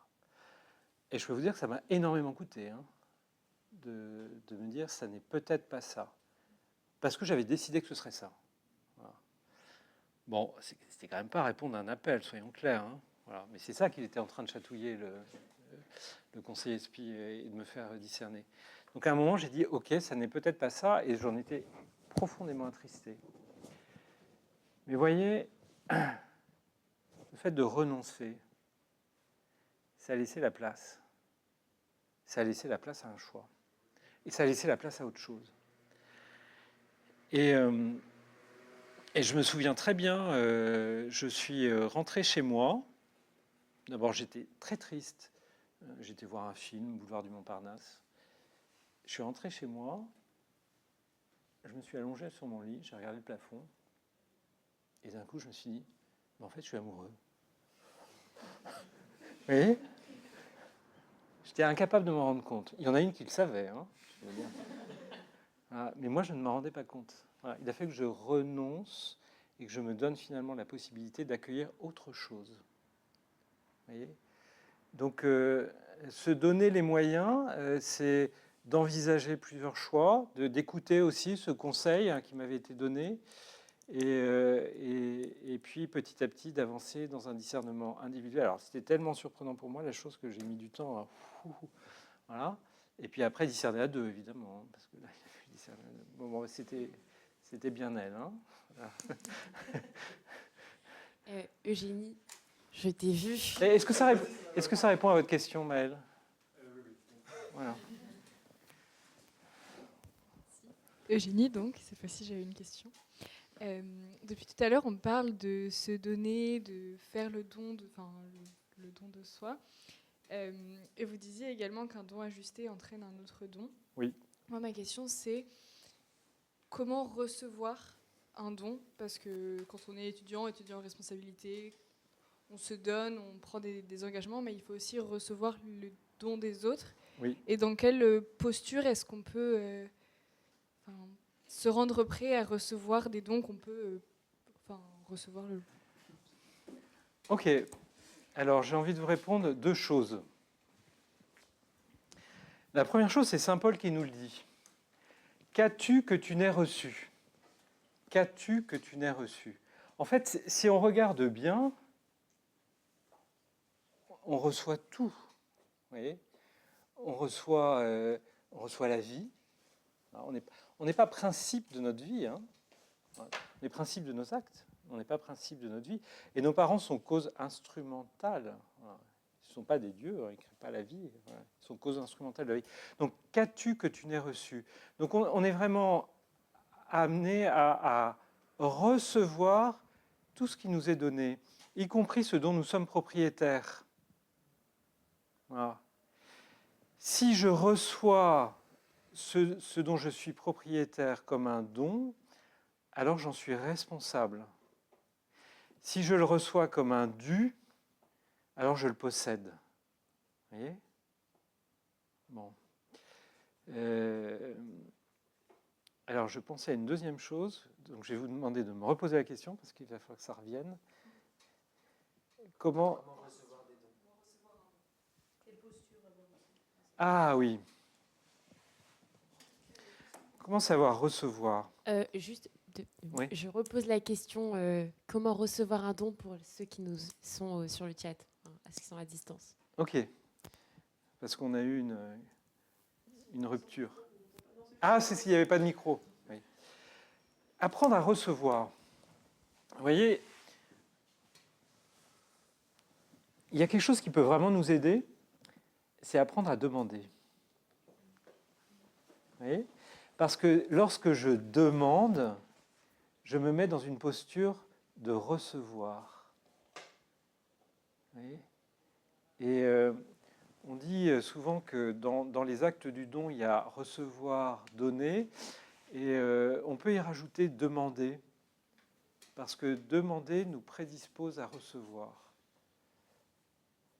Et je peux vous dire que ça m'a énormément coûté hein, de me dire, ça n'est peut-être pas ça. Parce que j'avais décidé que ce serait ça. Voilà. Bon, c'était quand même pas répondre à un appel, soyons clairs. Hein. Voilà. Mais c'est ça qu'il était en train de chatouiller, le conseiller SPI, et de me faire discerner. Donc à un moment, j'ai dit, ok, ça n'est peut-être pas ça, et j'en étais profondément attristé. Mais voyez, le fait de renoncer, ça a laissé la place. Ça a laissé la place à un choix. Et ça a laissé la place à autre chose. Et je me souviens très bien, je suis rentré chez moi. D'abord, j'étais très triste. J'étais voir un film, Boulevard du Montparnasse. Je suis rentré chez moi. Je me suis allongé sur mon lit, j'ai regardé le plafond. Et d'un coup, je me suis dit, mais en fait, je suis amoureux. Vous voyez ? J'étais incapable de m'en rendre compte. Il y en a une qui le savait, hein, je veux dire. Ah, mais moi, je ne m'en rendais pas compte. Voilà, il a fait que je renonce et que je me donne finalement la possibilité d'accueillir autre chose. Vous voyez ? Donc, se donner les moyens, c'est d'envisager plusieurs choix, d'écouter aussi ce conseil hein, qui m'avait été donné, et puis petit à petit d'avancer dans un discernement individuel. Alors, c'était tellement surprenant pour moi, la chose que j'ai mis du temps à... Voilà. Et puis après, discerner à deux, évidemment, hein, parce que là, bon, c'était bien elle. Hein, voilà. Eugénie, je t'ai vu. Est-ce que ça répond à votre question, Maëlle? Voilà. Eugénie, donc, cette fois-ci, j'avais une question. Depuis tout à l'heure, on parle de se donner, de faire le don le don de soi. Et vous disiez également qu'un don ajusté entraîne un autre don. Oui. Moi, ma question, c'est comment recevoir un don? Parce que quand on est étudiant en responsabilité, on se donne, on prend des engagements, mais il faut aussi recevoir le don des autres. Oui. Et dans quelle posture est-ce qu'on peut se rendre prêt à recevoir des dons qu'on peut recevoir le... Ok. Alors, j'ai envie de vous répondre deux choses. La première chose, c'est Saint Paul qui nous le dit. Qu'as-tu que tu n'aies reçu? Qu'as-tu que tu n'aies reçu? En fait, si on regarde bien, on reçoit tout. Vous voyez, on reçoit la vie. On n'est pas principe de notre vie. Hein. On est principe de nos actes. On n'est pas principe de notre vie. Et nos parents sont cause instrumentale. Voilà. Ils ne sont pas des dieux, ils ne créent pas la vie. Voilà. Ils sont cause instrumentale de la vie. Donc, qu'as-tu que tu n'aies reçu? Donc, on est vraiment amené à recevoir tout ce qui nous est donné, y compris ce dont nous sommes propriétaires. Voilà. Si je reçois ce dont je suis propriétaire comme un don, alors j'en suis responsable. Si je le reçois comme un dû, alors je le possède. Vous voyez ? Bon. Alors, je pensais à une deuxième chose. Donc, je vais vous demander de me reposer la question parce qu'il va falloir que ça revienne. Comment recevoir des dons ? Ah oui. Comment savoir recevoir ? Oui. Je repose la question comment recevoir un don pour ceux qui nous sont sur le chat, ceux qui sont à distance. Ok. Parce qu'on a eu une rupture. Ah, c'est s'il n'y avait pas de micro. Oui. Apprendre à recevoir. Vous voyez, il y a quelque chose qui peut vraiment nous aider, c'est apprendre à demander. Vous voyez ? Parce que lorsque je demande, je me mets dans une posture de recevoir. Vous voyez ? Et on dit souvent que dans les actes du don, il y a recevoir, donner, et on peut y rajouter demander, parce que demander nous prédispose à recevoir.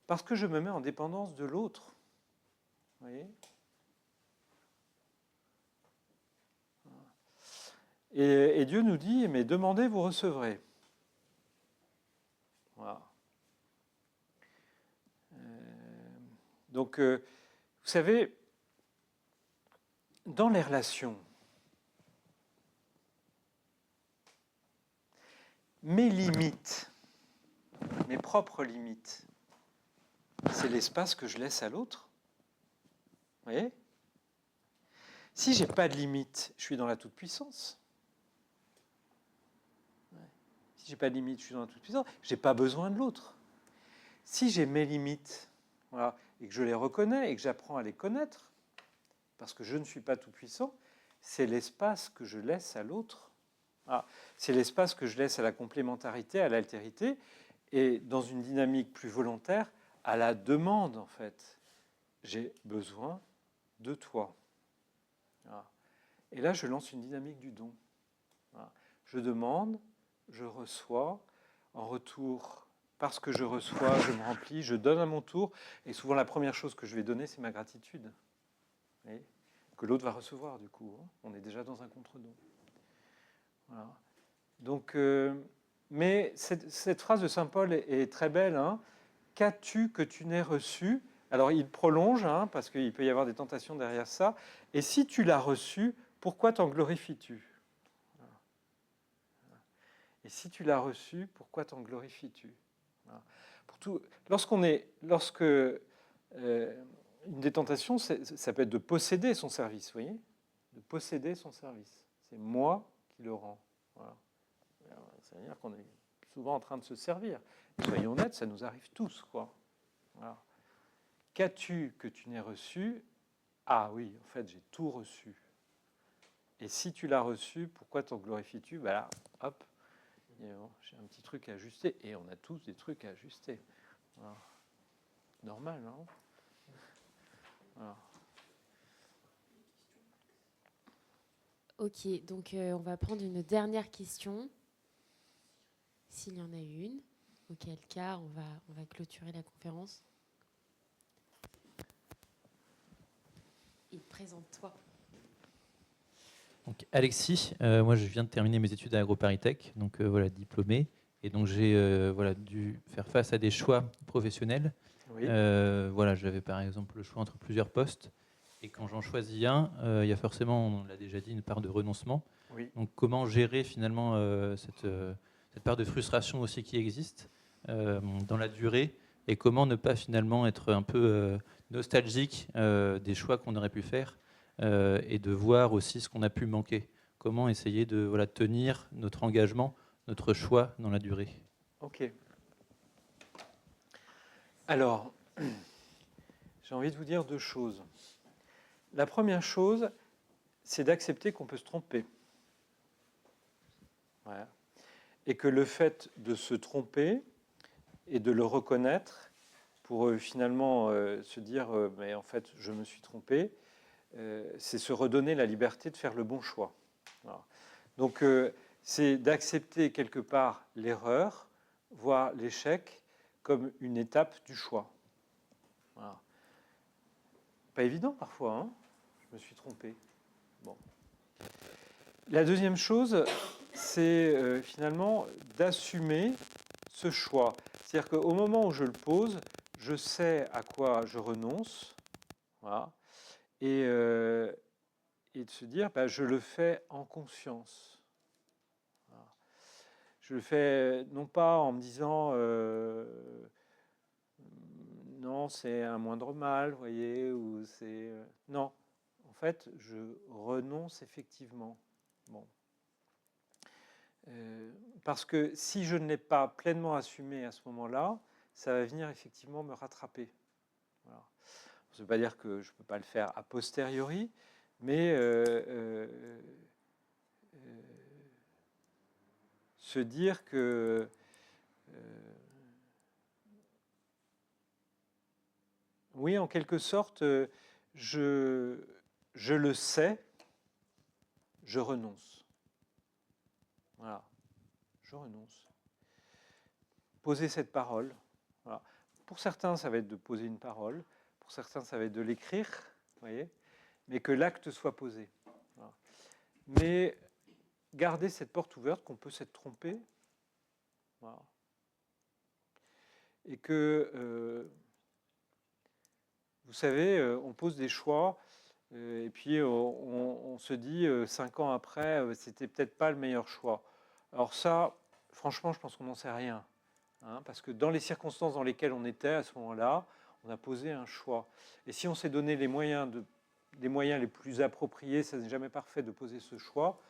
Parce que je me mets en dépendance de l'autre. Vous voyez ? Et Dieu nous dit, mais demandez, vous recevrez. Voilà. Donc, vous savez, dans les relations, mes limites, mes propres limites, c'est l'espace que je laisse à l'autre. Vous voyez ? Si je n'ai pas de limite, je suis dans la toute-puissance. Si je n'ai pas de limite, je suis dans la toute-puissance. Je n'ai pas besoin de l'autre. Si j'ai mes limites, voilà, et que je les reconnais et que j'apprends à les connaître, parce que je ne suis pas tout-puissant, c'est l'espace que je laisse à l'autre. Ah, c'est l'espace que je laisse à la complémentarité, à l'altérité, et dans une dynamique plus volontaire, à la demande, en fait. J'ai besoin de toi. Ah. Et là, je lance une dynamique du don. Ah. Je demande, je reçois, en retour, parce que je reçois, je me remplis, je donne à mon tour, et souvent la première chose que je vais donner, c'est ma gratitude. Vous voyez ? Que l'autre va recevoir, du coup. On est déjà dans un contre-don. Voilà. Donc, mais cette phrase de saint Paul est très belle. Hein. Qu'as-tu que tu n'aies reçu ? Alors, il prolonge, hein, parce qu'il peut y avoir des tentations derrière ça. Et si tu l'as reçu, pourquoi t'en glorifies-tu ? Et si tu l'as reçu, pourquoi t'en glorifies-tu ? Lorsque une des tentations, ça peut être de posséder son service, vous voyez ? De posséder son service. C'est moi qui le rends. Voilà. Ça veut dire qu'on est souvent en train de se servir. Et soyons honnêtes, ça nous arrive tous, quoi. Voilà. Qu'as-tu que tu n'aies reçu ? Ah oui, en fait, j'ai tout reçu. Et si tu l'as reçu, pourquoi t'en glorifies-tu ? Ben là, hop, j'ai un petit truc à ajuster. Et on a tous des trucs à ajuster. Voilà. Normal, non ? Voilà. Ok, donc on va prendre une dernière question, s'il y en a une, auquel cas on va clôturer la conférence. Et présente-toi. Donc Alexis, moi je viens de terminer mes études à AgroParisTech, donc voilà, diplômé, et donc j'ai dû faire face à des choix professionnels. Oui. Voilà, j'avais par exemple le choix entre plusieurs postes, et quand j'en choisis un, il y a forcément, on l'a déjà dit, une part de renoncement. Oui. Donc comment gérer finalement cette part de frustration aussi qui existe dans la durée, et comment ne pas finalement être un peu nostalgique des choix qu'on aurait pu faire, et de voir aussi ce qu'on a pu manquer. Comment essayer de tenir notre engagement, notre choix dans la durée. Ok. Alors, j'ai envie de vous dire deux choses. La première chose, c'est d'accepter qu'on peut se tromper. Voilà. Et que le fait de se tromper et de le reconnaître pour finalement se dire mais en fait je me suis trompé, c'est se redonner la liberté de faire le bon choix. Voilà. Donc c'est d'accepter quelque part l'erreur, voire l'échec, comme une étape du choix. Voilà. Pas évident parfois, hein, je me suis trompé. Bon. La deuxième chose, c'est finalement d'assumer ce choix. C'est-à-dire qu'au moment où je le pose, je sais à quoi je renonce, voilà, et de se dire, bah, je le fais en conscience. Voilà. Je le fais non pas en me disant, non, c'est un moindre mal, vous voyez, ou c'est... non, en fait, je renonce effectivement. Bon. Parce que si je ne l'ai pas pleinement assumé à ce moment-là, ça va venir effectivement me rattraper. Voilà. Ça ne veut pas dire que je ne peux pas le faire a posteriori, mais se dire que oui, en quelque sorte, je le sais, je renonce. Voilà, je renonce. Poser cette parole. Voilà. Pour certains, ça va être de poser une parole. Pour certains, ça va être de l'écrire, voyez, mais que l'acte soit posé. Voilà. Mais garder cette porte ouverte, qu'on peut s'être trompé. Voilà. Et que, vous savez, on pose des choix, et puis on se dit 5 ans après, c'était peut-être pas le meilleur choix. Alors ça, franchement, je pense qu'on n'en sait rien. Hein, parce que dans les circonstances dans lesquelles on était à ce moment-là, on a posé un choix. Et si on s'est donné les moyens les plus appropriés, ça n'est jamais parfait de poser ce choix,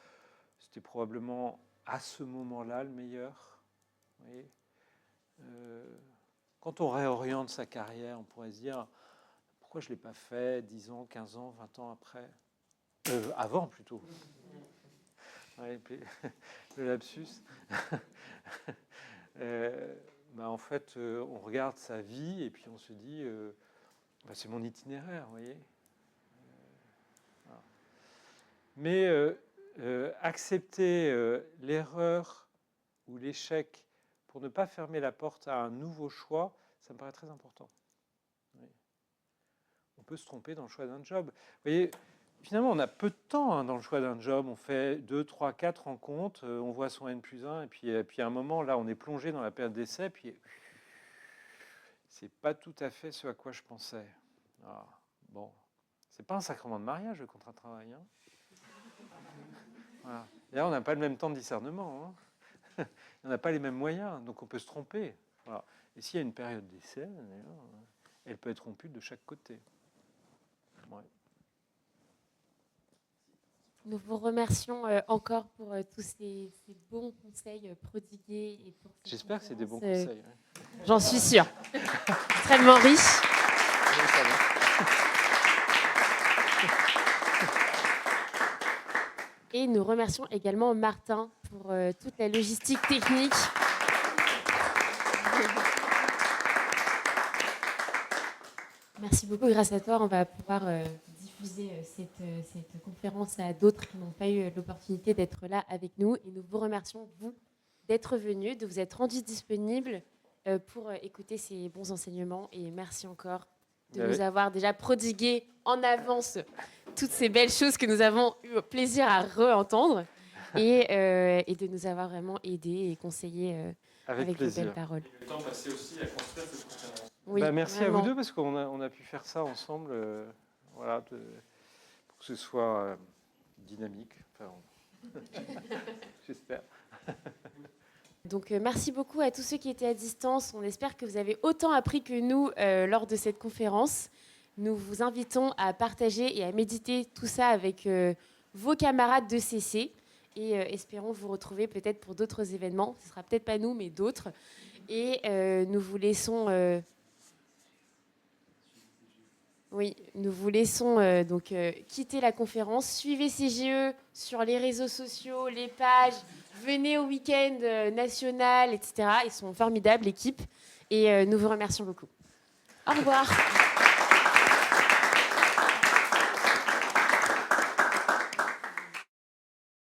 c'était probablement à ce moment-là le meilleur. Vous voyez, quand on réoriente sa carrière, on pourrait se dire pourquoi je ne l'ai pas fait 10 ans, 15 ans, 20 ans après avant plutôt. Ouais, le lapsus. Bah en fait, on regarde sa vie et puis on se dit bah c'est mon itinéraire, vous voyez. Voilà. Mais accepter l'erreur ou l'échec pour ne pas fermer la porte à un nouveau choix, ça me paraît très important. Oui. On peut se tromper dans le choix d'un job. Vous voyez, finalement, on a peu de temps hein, dans le choix d'un job. On fait 2, 3, 4 rencontres, on voit son N+1, et puis à un moment, là, on est plongé dans la période d'essai, puis c'est pas tout à fait ce à quoi je pensais. Ah, bon, c'est pas un sacrement de mariage, le contrat de travail. Hein. Voilà. D'ailleurs, on n'a pas le même temps de discernement. Hein. On n'a pas les mêmes moyens, donc on peut se tromper. Voilà. Et s'il y a une période d'essai, elle peut être rompue de chaque côté. Ouais. Nous vous remercions encore pour tous ces bons conseils prodigués. Et pour j'espère que c'est des bons conseils. Ouais. J'en suis sûre. Extrêmement riche. Et nous remercions également Martin pour toute la logistique technique. Merci beaucoup. Grâce à toi, on va pouvoir diffuser cette conférence à d'autres qui n'ont pas eu l'opportunité d'être là avec nous. Et nous vous remercions, vous, d'être venus, de vous être rendus disponibles pour écouter ces bons enseignements. Et merci encore de nous avoir déjà prodigué en avance toutes ces belles choses que nous avons eu plaisir à re-entendre et de nous avoir vraiment aidés et conseillés avec vos belles paroles. Et le temps passé aussi à construire cette conférence. Oui, bah, merci vraiment. à vous deux parce qu'on a pu faire ça ensemble voilà, pour que ce soit dynamique. Enfin, j'espère. Donc merci beaucoup à tous ceux qui étaient à distance. On espère que vous avez autant appris que nous lors de cette conférence. Nous vous invitons à partager et à méditer tout ça avec vos camarades de CC et espérons vous retrouver peut-être pour d'autres événements. Ce ne sera peut-être pas nous, mais d'autres. Et nous vous laissons... nous vous laissons donc quitter la conférence. Suivez CGE sur les réseaux sociaux, les pages, Venez au week-end national, etc. Ils sont formidables, l'équipe. Et nous vous remercions beaucoup. Au revoir.